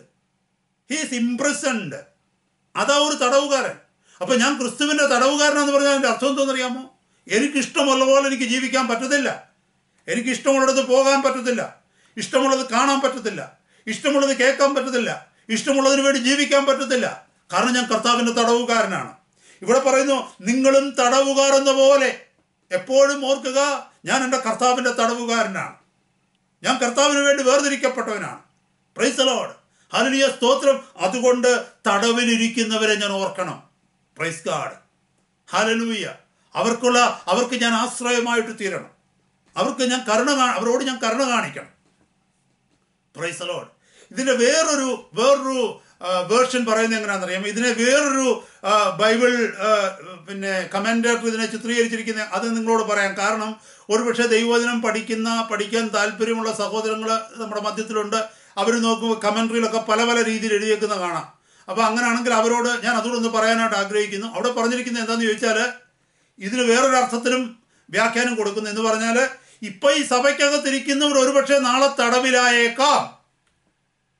He is imprisoned. അതാ ഒരു തടവുകാരൻ. അപ്പം ഞാൻ ക്രിസ്തുവിൻ്റെ തടവുകാരനാന്ന് പറഞ്ഞാൽ അതിൻ്റെ അർത്ഥം എന്താണെന്നറിയാമോ? എനിക്കിഷ്ടമുള്ള പോലെ എനിക്ക് ജീവിക്കാൻ പറ്റത്തില്ല. എനിക്കിഷ്ടമുള്ളിടത്ത് പോകാൻ പറ്റത്തില്ല. ഇഷ്ടമുള്ളത് കാണാൻ പറ്റത്തില്ല. ഇഷ്ടമുള്ളത് കേൾക്കാൻ പറ്റത്തില്ല. ഇഷ്ടമുള്ളതിന് വേണ്ടി ജീവിക്കാൻ പറ്റത്തില്ല. കാരണം ഞാൻ കർത്താവിൻ്റെ തടവുകാരനാണ്. ഇവിടെ പറയുന്നു, നിങ്ങളും തടവുകാർ എന്ന പോലെ എപ്പോഴും ഓർക്കുക, ഞാൻ എൻ്റെ കർത്താവിൻ്റെ തടവുകാരനാണ്. ഞാൻ കർത്താവിന് വേണ്ടി വേർതിരിക്കപ്പെട്ടവനാണ്. Praise the Lord. ഹല്ലേലൂയ, സ്തോത്രം. അതുകൊണ്ട് തടവിലിരിക്കുന്നവരെ ഞാൻ ഓർക്കണം. Praise God. ഹല്ലേലൂയ. അവർക്ക് ഞാൻ ആശ്രയമായിട്ട് തീരണം. അവരോട് ഞാൻ കരുണ കാണിക്കണം. Praise the Lord. ഇതിൻ്റെ വേറൊരു വേർഷൻ പറയുന്നത് എങ്ങനെയാണെന്നറിയാമോ? ഇതിനെ വേറൊരു ബൈബിൾ കമൻറ്റേറ്റർ ഇതിനെ ചിത്രീകരിച്ചിരിക്കുന്നത് അത് നിങ്ങളോട് പറയാം. കാരണം ഒരുപക്ഷെ ദൈവവചനം പഠിക്കാൻ താല്പര്യമുള്ള സഹോദരങ്ങൾ നമ്മുടെ മധ്യത്തിലുണ്ട്. അവർ നോക്കുമ്പോൾ കമൻട്രിയിലൊക്കെ പല പല രീതിയിൽ എഴുതിയേക്കുന്ന കാണാം. അപ്പോൾ അങ്ങനെയാണെങ്കിൽ അവരോട് ഞാൻ അതുകൊണ്ടൊന്ന് പറയാനായിട്ട് ആഗ്രഹിക്കുന്നു. അവിടെ പറഞ്ഞിരിക്കുന്നത് എന്താണെന്ന് ചോദിച്ചാൽ, ഇതിന് വേറൊരു അർത്ഥത്തിലും വ്യാഖ്യാനം കൊടുക്കുന്നു. എന്ന് പറഞ്ഞാൽ, ഇപ്പം ഈ സഭയ്ക്കകത്തിരിക്കുന്നവർ ഒരുപക്ഷെ നാളെ തടവിലായേക്കാം.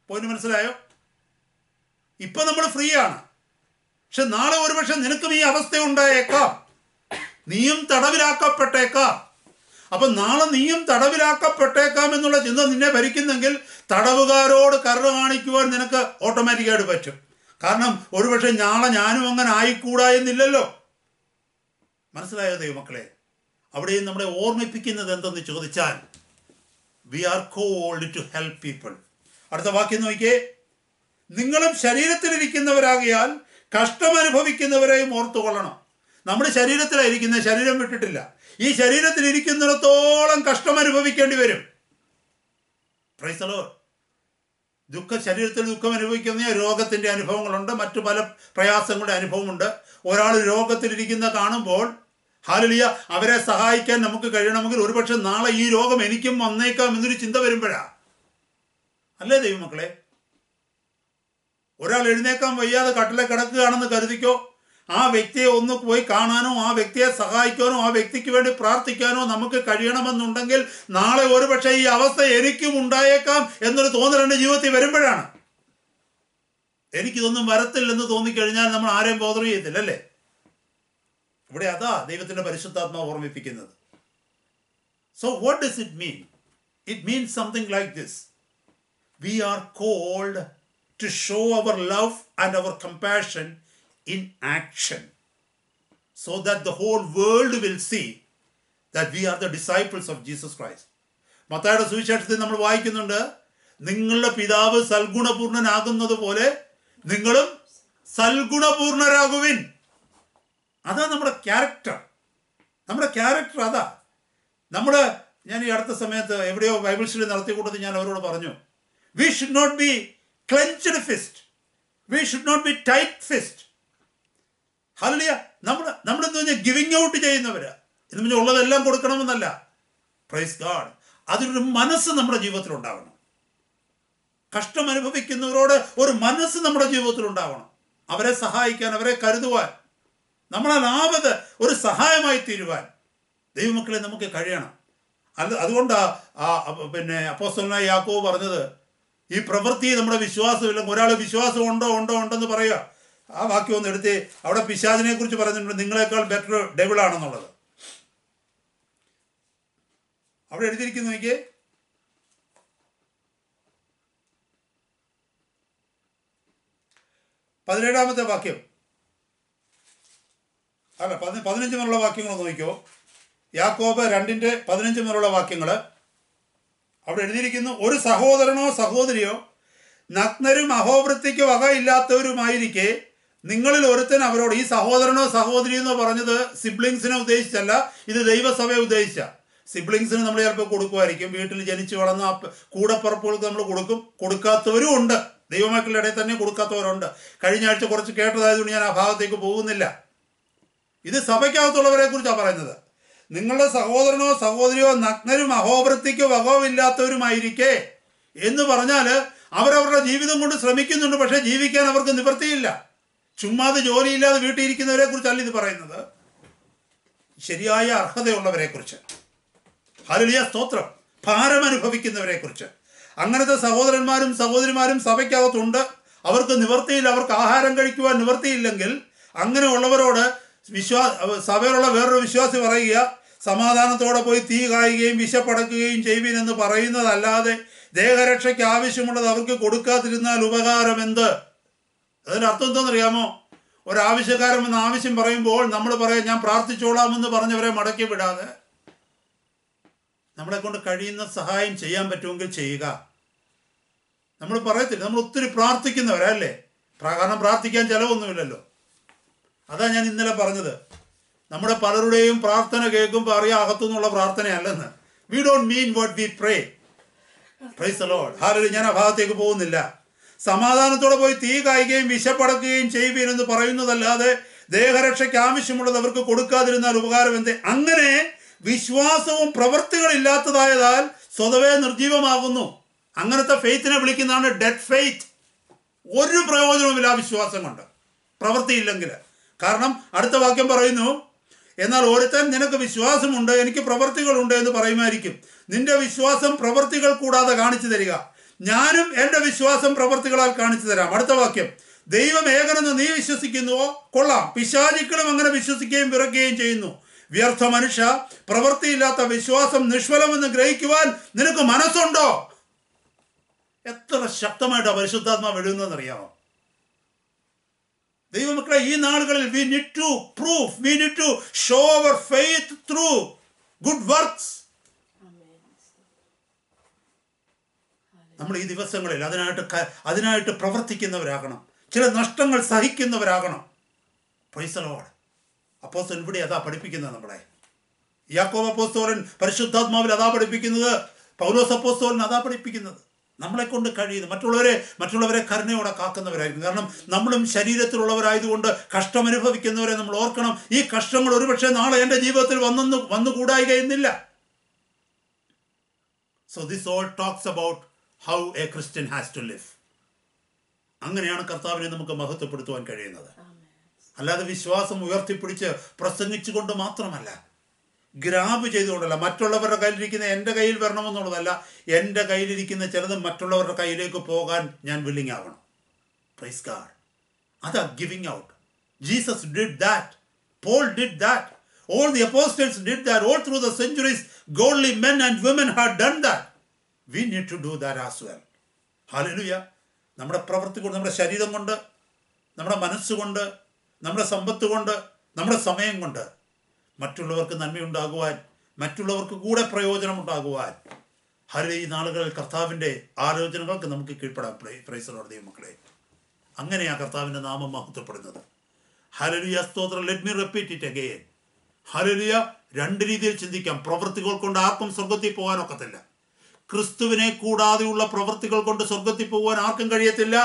പോയിന്റ് മനസ്സിലായോ? ഇപ്പം നമ്മൾ ഫ്രീ ആണ്. പക്ഷെ നാളെ ഒരുപക്ഷെ നിനക്കും ഈ അവസ്ഥ ഉണ്ടായേക്കാം. നീയും തടവിലാക്കപ്പെട്ടേക്കാം. അപ്പം നാളെ നീയും തടവിലാക്കപ്പെട്ടേക്കാം എന്നുള്ള ചിന്ത നിന്നെ ഭരിക്കുന്നെങ്കിൽ തടവുകാരോട് കരുണ കാണിക്കുവാൻ നിനക്ക് ഓട്ടോമാറ്റിക്കായിട്ട് പറ്റും. കാരണം ഒരുപക്ഷെ നാളെ ഞാനും അങ്ങനെ ആയിക്കൂടാ എന്നില്ലല്ലോ. മനസ്സിലായോ ദൈവമക്കളെ? അവിടെയും നമ്മളെ ഓർമ്മിപ്പിക്കുന്നത് എന്തെന്ന് ചോദിച്ചാൽ, we are called to help people. അടുത്ത വാക്യം നോക്കിയേ, നിങ്ങളും ശരീരത്തിലിരിക്കുന്നവരാകിയാൽ കഷ്ടമനുഭവിക്കുന്നവരെയും ഓർത്തുകൊള്ളണം. നമ്മുടെ ശരീരത്തിലായിരിക്കുന്നത്, ശരീരം വിട്ടിട്ടില്ല. ഈ ശരീരത്തിലിരിക്കുന്നിടത്തോളം കഷ്ടമനുഭവിക്കേണ്ടി വരും. Price the Lord. ശരീരത്തിൽ ദുഃഖം അനുഭവിക്കുന്ന രോഗത്തിൻ്റെ അനുഭവങ്ങളുണ്ട്, മറ്റു പല പ്രയാസങ്ങളുടെ അനുഭവമുണ്ട്. ഒരാൾ രോഗത്തിലിരിക്കുന്ന കാണുമ്പോൾ ഹല്ലേലൂയ, അവരെ സഹായിക്കാൻ നമുക്ക് കഴിയണമെങ്കിൽ ഒരുപക്ഷെ നാളെ ഈ രോഗം എനിക്കും വന്നേക്കാം എന്നൊരു ചിന്ത വരുമ്പോഴാണ്. അല്ലേ ദൈവമക്കളെ? ഒരാൾ എഴുന്നേക്കാൻ വയ്യാതെ കട്ടിലെ കിടക്കുകയാണെന്ന് കരുതിക്കോ. ആ വ്യക്തിയെ ഒന്ന് പോയി കാണാനോ ആ വ്യക്തിയെ സഹായിക്കാനോ ആ വ്യക്തിക്ക് വേണ്ടി പ്രാർത്ഥിക്കാനോ നമുക്ക് കഴിയണമെന്നുണ്ടെങ്കിൽ നാളെ ഒരുപക്ഷെ ഈ അവസ്ഥ എനിക്കും ഉണ്ടായേക്കാം എന്നൊരു തോന്നൽ എൻ്റെ ജീവിതത്തിൽ വരുമ്പോഴാണ്. എനിക്കിതൊന്നും വരത്തില്ലെന്ന് തോന്നിക്കഴിഞ്ഞാൽ നമ്മൾ ആരെയും ബോധർ ചെയ്യത്തില്ല, അല്ലേ? ഇവിടെ അതാ ദൈവത്തിൻ്റെ പരിശുദ്ധാത്മാവ് ഓർമ്മിപ്പിക്കുന്നത്. So what does it mean? It means something like this. We are called to show our love and our compassion in action, so that the whole world will see that we are the disciples of Jesus Christ. മത്തായിയുടെ സുവിശേഷത്തിൽ നമ്മൾ വായിക്കുന്നുണ്ട്, നിങ്ങളുടെ പിതാവ് സൽഗുണപൂർണനാകുന്നത് പോലെ നിങ്ങളും സൽഗുണപൂർണരാകുവിൻ. അതാ നമ്മുടെ ക്യാരക്ടർ. അതാ ഞാൻ ഈ അടുത്ത സമയത്ത് എവിടെയോ ബൈബിൾ സ്റ്റഡി നടത്തിയ കൂട്ടത്തിൽ ഞാൻ അവരോട് പറഞ്ഞു, we should not be clenched fist. We should not be tight fist. Hallelujah. നമ്മളെന്ന് പറഞ്ഞാൽ ഗിവിങ് ഔട്ട് ചെയ്യുന്നവരാ. എന്ന് പറഞ്ഞാൽ ഉള്ളതെല്ലാം കൊടുക്കണമെന്നല്ല. Praise God. അതിനൊരു മനസ്സ് നമ്മുടെ ജീവിതത്തിൽ ഉണ്ടാവണം. കഷ്ടം അനുഭവിക്കുന്നവരോട് ഒരു മനസ്സ് നമ്മുടെ ജീവിതത്തിൽ ഉണ്ടാവണം. അവരെ സഹായിക്കാൻ, അവരെ കരുതുവാൻ, നമ്മളാവത് ഒരു സഹായമായി തീരുവാൻ ദൈവമക്കളെ നമുക്ക് കഴിയണം. അതുകൊണ്ടാ അപ്പോസ്തലനായ യാക്കോബ് പറഞ്ഞത്, ഈ പ്രവൃത്തി നമ്മുടെ വിശ്വാസമില്ലെങ്കിൽ ഒരാൾ വിശ്വാസം ഉണ്ടെന്ന് പറയുക. ആ വാക്യം ഒന്ന് എടുത്ത്, അവിടെ പിശാചിനെ കുറിച്ച് പറഞ്ഞിട്ടുണ്ട്, നിങ്ങളെക്കാൾ ബെറ്റർ ഡെവിൾ ആണെന്നുള്ളത്. അവിടെ എഴുതിയിരിക്കുന്നു, എനിക്ക് 17-ാമത്തെ വാക്യം അല്ല 15 മുതലുള്ള വാക്യങ്ങൾ നോക്കിക്കോ. യാക്കോബ് 2:15 മുതലുള്ള വാക്യങ്ങൾ അവിടെ എഴുതിയിരിക്കുന്നു, ഒരു സഹോദരനോ സഹോദരിയോ നഗ്നരും അഹോവൃത്തിക്ക് വകയില്ലാത്തവരുമായിരിക്കെ നിങ്ങളിൽ ഒരുത്തൻ അവരോട്, ഈ സഹോദരനോ സഹോദരിയോ എന്ന് പറഞ്ഞത് സിബ്ലിങ്സിനെ ഉദ്ദേശിച്ചല്ല, ഇത് ദൈവസഭയെ ഉദ്ദേശിച്ച. സിബ്ലിങ്സിന് നമ്മൾ ചിലപ്പോൾ കൊടുക്കുമായിരിക്കും, വീട്ടിൽ ജനിച്ചു വളർന്ന കൂടപ്പറപ്പുകൾക്ക് നമ്മൾ കൊടുക്കും, കൊടുക്കാത്തവരും ഉണ്ട്. ദൈവമക്കളുടെ ഇടയിൽ തന്നെ കൊടുക്കാത്തവരുണ്ട്. കഴിഞ്ഞ ആഴ്ച കുറച്ച് കേട്ടതായതുകൊണ്ട് ഞാൻ ആ ഭാഗത്തേക്ക് പോകുന്നില്ല. ഇത് സഭയ്ക്കകത്തുള്ളവരെ കുറിച്ചാണ് പറയുന്നത്. നിങ്ങളുടെ സഹോദരനോ സഹോദരിയോ നഗ്നരും അഹോവൃത്തിക്ക് വകവില്ലാത്തവരുമായിരിക്കെ എന്ന് പറഞ്ഞാൽ അവരവരുടെ ജീവിതം കൊണ്ട് ശ്രമിക്കുന്നുണ്ട്, പക്ഷെ ജീവിക്കാൻ അവർക്ക് നിവൃത്തിയില്ല. ചുമ്മാതെ ജോലിയില്ലാതെ വീട്ടിൽ ഇരിക്കുന്നവരെ കുറിച്ചല്ല ഇത് പറയുന്നത്, ശരിയായ അർഹതയുള്ളവരെ കുറിച്ച്. ഹല്ലേലൂയ, സ്തോത്രം. ഭാരം അനുഭവിക്കുന്നവരെ കുറിച്ച്. അങ്ങനത്തെ സഹോദരന്മാരും സഹോദരിമാരും സഭയ്ക്കകത്തുണ്ട്. അവർക്ക് നിവൃത്തിയില്ല, അവർക്ക് ആഹാരം കഴിക്കുവാൻ നിവൃത്തിയില്ലെങ്കിൽ അങ്ങനെയുള്ളവരോട് സഭയിലുള്ള വേറൊരു വിശ്വാസി പറയുക, സമാധാനത്തോടെ പോയി തീ കായുകയും വിശപ്പടക്കുകയും ചെയ്യുവിനെന്ന് പറയുന്നതല്ലാതെ ദേഹരക്ഷയ്ക്ക് ആവശ്യമുള്ളത് അവർക്ക് കൊടുക്കാതിരുന്നാൽ ഉപകാരം എന്ത്? അതിൻ്റെ അർത്ഥം എന്താണെന്നറിയാമോ? ഒരാവശ്യക്കാരൻ വന്ന് ആവശ്യം പറയുമ്പോൾ നമ്മൾ പറയാം ഞാൻ പ്രാർത്ഥിച്ചോളാമെന്ന് പറഞ്ഞവരെ മടക്കി വിടാതെ നമ്മളെ കൊണ്ട് കഴിയുന്ന സഹായം ചെയ്യാൻ പറ്റുമെങ്കിൽ ചെയ്യുക. നമ്മൾ പറയത്തില്ല, നമ്മൾ ഒത്തിരി പ്രാർത്ഥിക്കുന്നവരല്ലേ, കാരണം പ്രാർത്ഥിക്കാൻ ചിലവൊന്നുമില്ലല്ലോ. അതാ ഞാൻ ഇന്നലെ പറഞ്ഞത്, നമ്മുടെ പലരുടെയും പ്രാർത്ഥന കേൾക്കുമ്പോൾ അറിയാം അകത്തുനിന്നുള്ള പ്രാർത്ഥനയല്ലെന്ന്. We don't mean what we pray. Praise the Lord. Hallelujah. ഞാൻ ആ ഭാഗത്തേക്ക് പോകുന്നില്ല. സമാധാനത്തോടെ പോയി തീ കായുകയും വിശപ്പടക്കുകയും ചെയ്യുവീനെന്ന് പറയുന്നതല്ലാതെ ദേഹരക്ഷയ്ക്ക് ആവശ്യമുള്ളത് അവർക്ക് കൊടുക്കാതിരുന്നാൽ ഉപകാരം എന്ത്? അങ്ങനെ വിശ്വാസവും പ്രവൃത്തികളില്ലാത്തതായതാൽ സ്വതവേ നിർജീവമാകുന്നു. അങ്ങനത്തെ ഫെയ്ത്തിനെ വിളിക്കുന്നതാണ് ഡെഡ് ഫെയ്ത്ത്. ഒരു പ്രയോജനവുമില്ല ആ വിശ്വാസം കൊണ്ട്, പ്രവൃത്തിയില്ലെങ്കിൽ. കാരണം അടുത്ത വാക്യം പറയുന്നു, എന്നാൽ ഒരുത്തൻ നിനക്ക് വിശ്വാസമുണ്ട് എനിക്ക് പ്രവൃത്തികളുണ്ട് എന്ന് പറയുമായിരിക്കും, നിന്റെ വിശ്വാസം പ്രവൃത്തികൾ കൂടാതെ കാണിച്ചു തരിക, ഞാനും എൻ്റെ വിശ്വാസം പ്രവൃത്തികളാൽ കാണിച്ചു തരാം. അടുത്ത വാക്യം, ദൈവം ഏകനെന്ന് നീ വിശ്വസിക്കുന്നുവോ? കൊള്ളാം, പിശാചുക്കളും അങ്ങനെ വിശ്വസിക്കുകയും വിറയ്ക്കുകയും ചെയ്യുന്നു. വ്യർത്ഥ മനുഷ്യ, പ്രവൃത്തിയില്ലാത്ത വിശ്വാസം നിഷ്ഫലമെന്ന് ഗ്രഹിക്കുവാൻ നിനക്ക് മനസ്സുണ്ടോ? എത്ര ശക്തമായിട്ടാണ് പരിശുദ്ധാത്മാവ് എഴുതുന്നതെന്നറിയാമോ? ദൈവമക്കളെ, ഈ നാളുകളിൽ we need to prove, we need to show our faith through good works. നമ്മൾ ഈ ദിവസങ്ങളിൽ അതിനായിട്ട് പ്രവർത്തിക്കുന്നവരാകണം, ചില നഷ്ടങ്ങൾ സഹിക്കുന്നവരാകണം. Price the Lord. അപ്പോസ്തലൻ ഇവിടെ അതാ പഠിപ്പിക്കുന്നത് നമ്മളെ. യാക്കോബ് അപ്പോസ്തലൻ പരിശുദ്ധാത്മാവിൽ അതാ പഠിപ്പിക്കുന്നത്, പൗലോസ് അപ്പോസ്തലൻ അതാ പഠിപ്പിക്കുന്നത്. നമ്മളെ കൊണ്ട് കഴിയുന്നത് മറ്റുള്ളവരെ കരുണയോടെ കാക്കുന്നവരായിരിക്കും. കാരണം നമ്മളും ശരീരത്തിലുള്ളവരായതുകൊണ്ട് കഷ്ടമനുഭവിക്കുന്നവരെ നമ്മൾ ഓർക്കണം. ഈ കഷ്ടങ്ങൾ ഒരുപക്ഷെ നാളെ എൻ്റെ ജീവിതത്തിൽ വന്നുകൂടായികയെന്നില്ല. So this all talks about how a Christian has to live. അങ്ങനെയാണ് കർത്താവിനെ നമുക്ക് മഹത്വപ്പെടുത്തുവാൻ കഴിയുന്നത്. അല്ലാതെ വിശ്വാസം ഉയർത്തിപ്പിടിച്ച് പ്രസംഗിച്ചുകൊണ്ട് മാത്രമല്ല, ഗ്രാബ് ചെയ്തുകൊണ്ടല്ല, മറ്റുള്ളവരുടെ കയ്യിലിരിക്കുന്ന എൻ്റെ കയ്യിൽ വരണമെന്നുള്ളതല്ല, എൻ്റെ കയ്യിലിരിക്കുന്ന ചിലത് മറ്റുള്ളവരുടെ കയ്യിലേക്ക് പോകാൻ ഞാൻ വില്ലിങ് ആവണം. Praise God. അതാ giving out. Jesus did that. Paul did that. All the apostles did that. All through the centuries, godly men and women had done that. We need to do that as well. Hallelujah. നമ്മുടെ പ്രവൃത്തി കൊണ്ട്, നമ്മുടെ ശരീരം കൊണ്ട്, നമ്മുടെ മനസ്സുകൊണ്ട്, നമ്മുടെ സമ്പത്ത് കൊണ്ട്, നമ്മുടെ സമയം കൊണ്ട് മറ്റുള്ളവർക്ക് നന്മയുണ്ടാകുവാൻ, മറ്റുള്ളവർക്ക് കൂടെ പ്രയോജനമുണ്ടാകുവാൻ ഈ നാളുകളിൽ കർത്താവിൻ്റെ ആലോചനകൾക്ക് നമുക്ക് കീഴ്പ്പെടാം. പ്രൈസ് ദി ലോർഡ് ദൈവമക്കളെ. അങ്ങനെയാണ് കർത്താവിൻ്റെ നാമം മഹത്വപ്പെടുന്നത്. ഹല്ലേലൂയ, സ്തോത്രം. Let me repeat it again. Hallelujah. രണ്ട് രീതിയിൽ ചിന്തിക്കാം. പ്രവൃത്തികൾ കൊണ്ട് ആർക്കും സ്വർഗത്തിൽ പോകാനൊക്കത്തില്ല. ക്രിസ്തുവിനെ കൂടാതെയുള്ള പ്രവൃത്തികൾ കൊണ്ട് സ്വർഗത്തിൽ പോകാൻ ആർക്കും കഴിയത്തില്ല.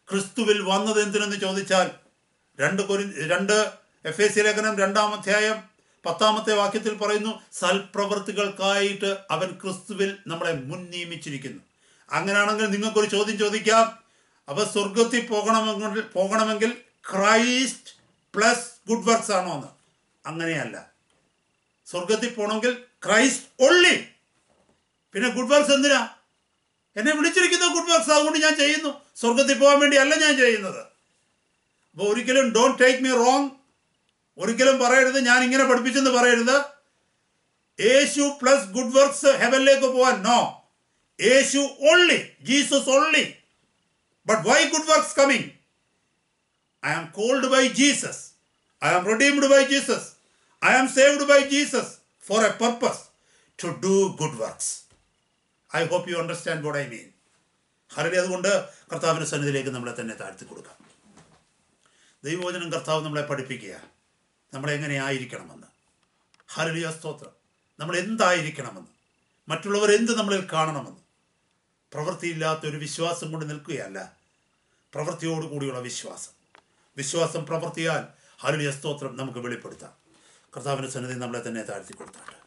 ക്രിസ്തുവിൽ വന്നത് എന്തിനെന്ന് ചോദിച്ചാൽ രണ്ട് എഫേസ്യ ലേഖനം 2-ാം അധ്യായം 10-ാമത്തെ വാക്യത്തിൽ പറയുന്നു, സൽപ്രവൃത്തികൾക്കായിട്ട് അവൻ ക്രിസ്തുവിൽ നമ്മളെ മുൻ നിയമിച്ചിരിക്കുന്നു. അങ്ങനെയാണെങ്കിൽ നിങ്ങൾക്കൊരു ചോദ്യം ചോദിക്കാം, അപ്പോൾ സ്വർഗത്തിൽ പോകണമെങ്കിൽ ക്രൈസ്റ്റ് പ്ലസ് ഗുഡ് വർക്ക്സ് ആണോ എന്ന്? അങ്ങനെയല്ല. സ്വർഗത്തിൽ പോകണമെങ്കിൽ ക്രൈസ്റ്റ് ഓൺലി, പിന്നെ ഗുഡ് വർക്ക്സ് എന്തിനാ? എന്നെ വിളിച്ചിരിക്കുന്നത് ഗുഡ് വർക്ക്സ്, അതുകൊണ്ട് ഞാൻ ചെയ്യുന്നു. സ്വർഗത്തിൽ പോകാൻ വേണ്ടി അല്ല ഞാൻ ചെയ്യുന്നത്. അപ്പോൾ ഒരിക്കലും ഡോണ്ട് ടേക്ക് മീ റോങ്, ഒരിക്കലും പറയരുത് ഞാൻ ഇങ്ങനെ പഠിപ്പിച്ചെന്ന് പറയരുത്. യേശു പ്ലസ് ഗുഡ് വർക്ക്സ് ഹെവനിലേക്ക് പോകാൻ no. Yeshu only, Jesus only. But why good works coming? I am called by Jesus. I am redeemed by Jesus. I am saved by Jesus for a purpose, to do good works. I hope you understand what I mean. Hallelujah. അതുകൊണ്ട് കർത്താവിൻ്റെ സന്നിധിയിലേക്ക് നമ്മളെ തന്നെ താഴ്ത്തി കൊടുക്കാം. ദൈവവചനം കർത്താവ് നമ്മളെ പഠിപ്പിക്കുക, നമ്മളെങ്ങനെ ആയിരിക്കണമെന്ന്. ഹല്ലേലൂയ, സ്തോത്രം. നമ്മൾ എന്തായിരിക്കണമെന്ന്, മറ്റുള്ളവർ എന്ത് നമ്മളിൽ കാണണമെന്ന്. പ്രവൃത്തിയില്ലാത്ത ഒരു വിശ്വാസം കൊണ്ട് നിൽക്കുകയല്ല, പ്രവൃത്തിയോടുകൂടിയുള്ള വിശ്വാസം. വിശ്വാസം പ്രവൃത്തിയാൽ ഹല്ലേലൂയ, സ്തോത്രം നമുക്ക് വെളിപ്പെടുത്താം. കർത്താവിൻ്റെ സന്നിധിയിൽ നമ്മളെ തന്നെ താഴ്ത്തി കൊടുത്താട്ടെ.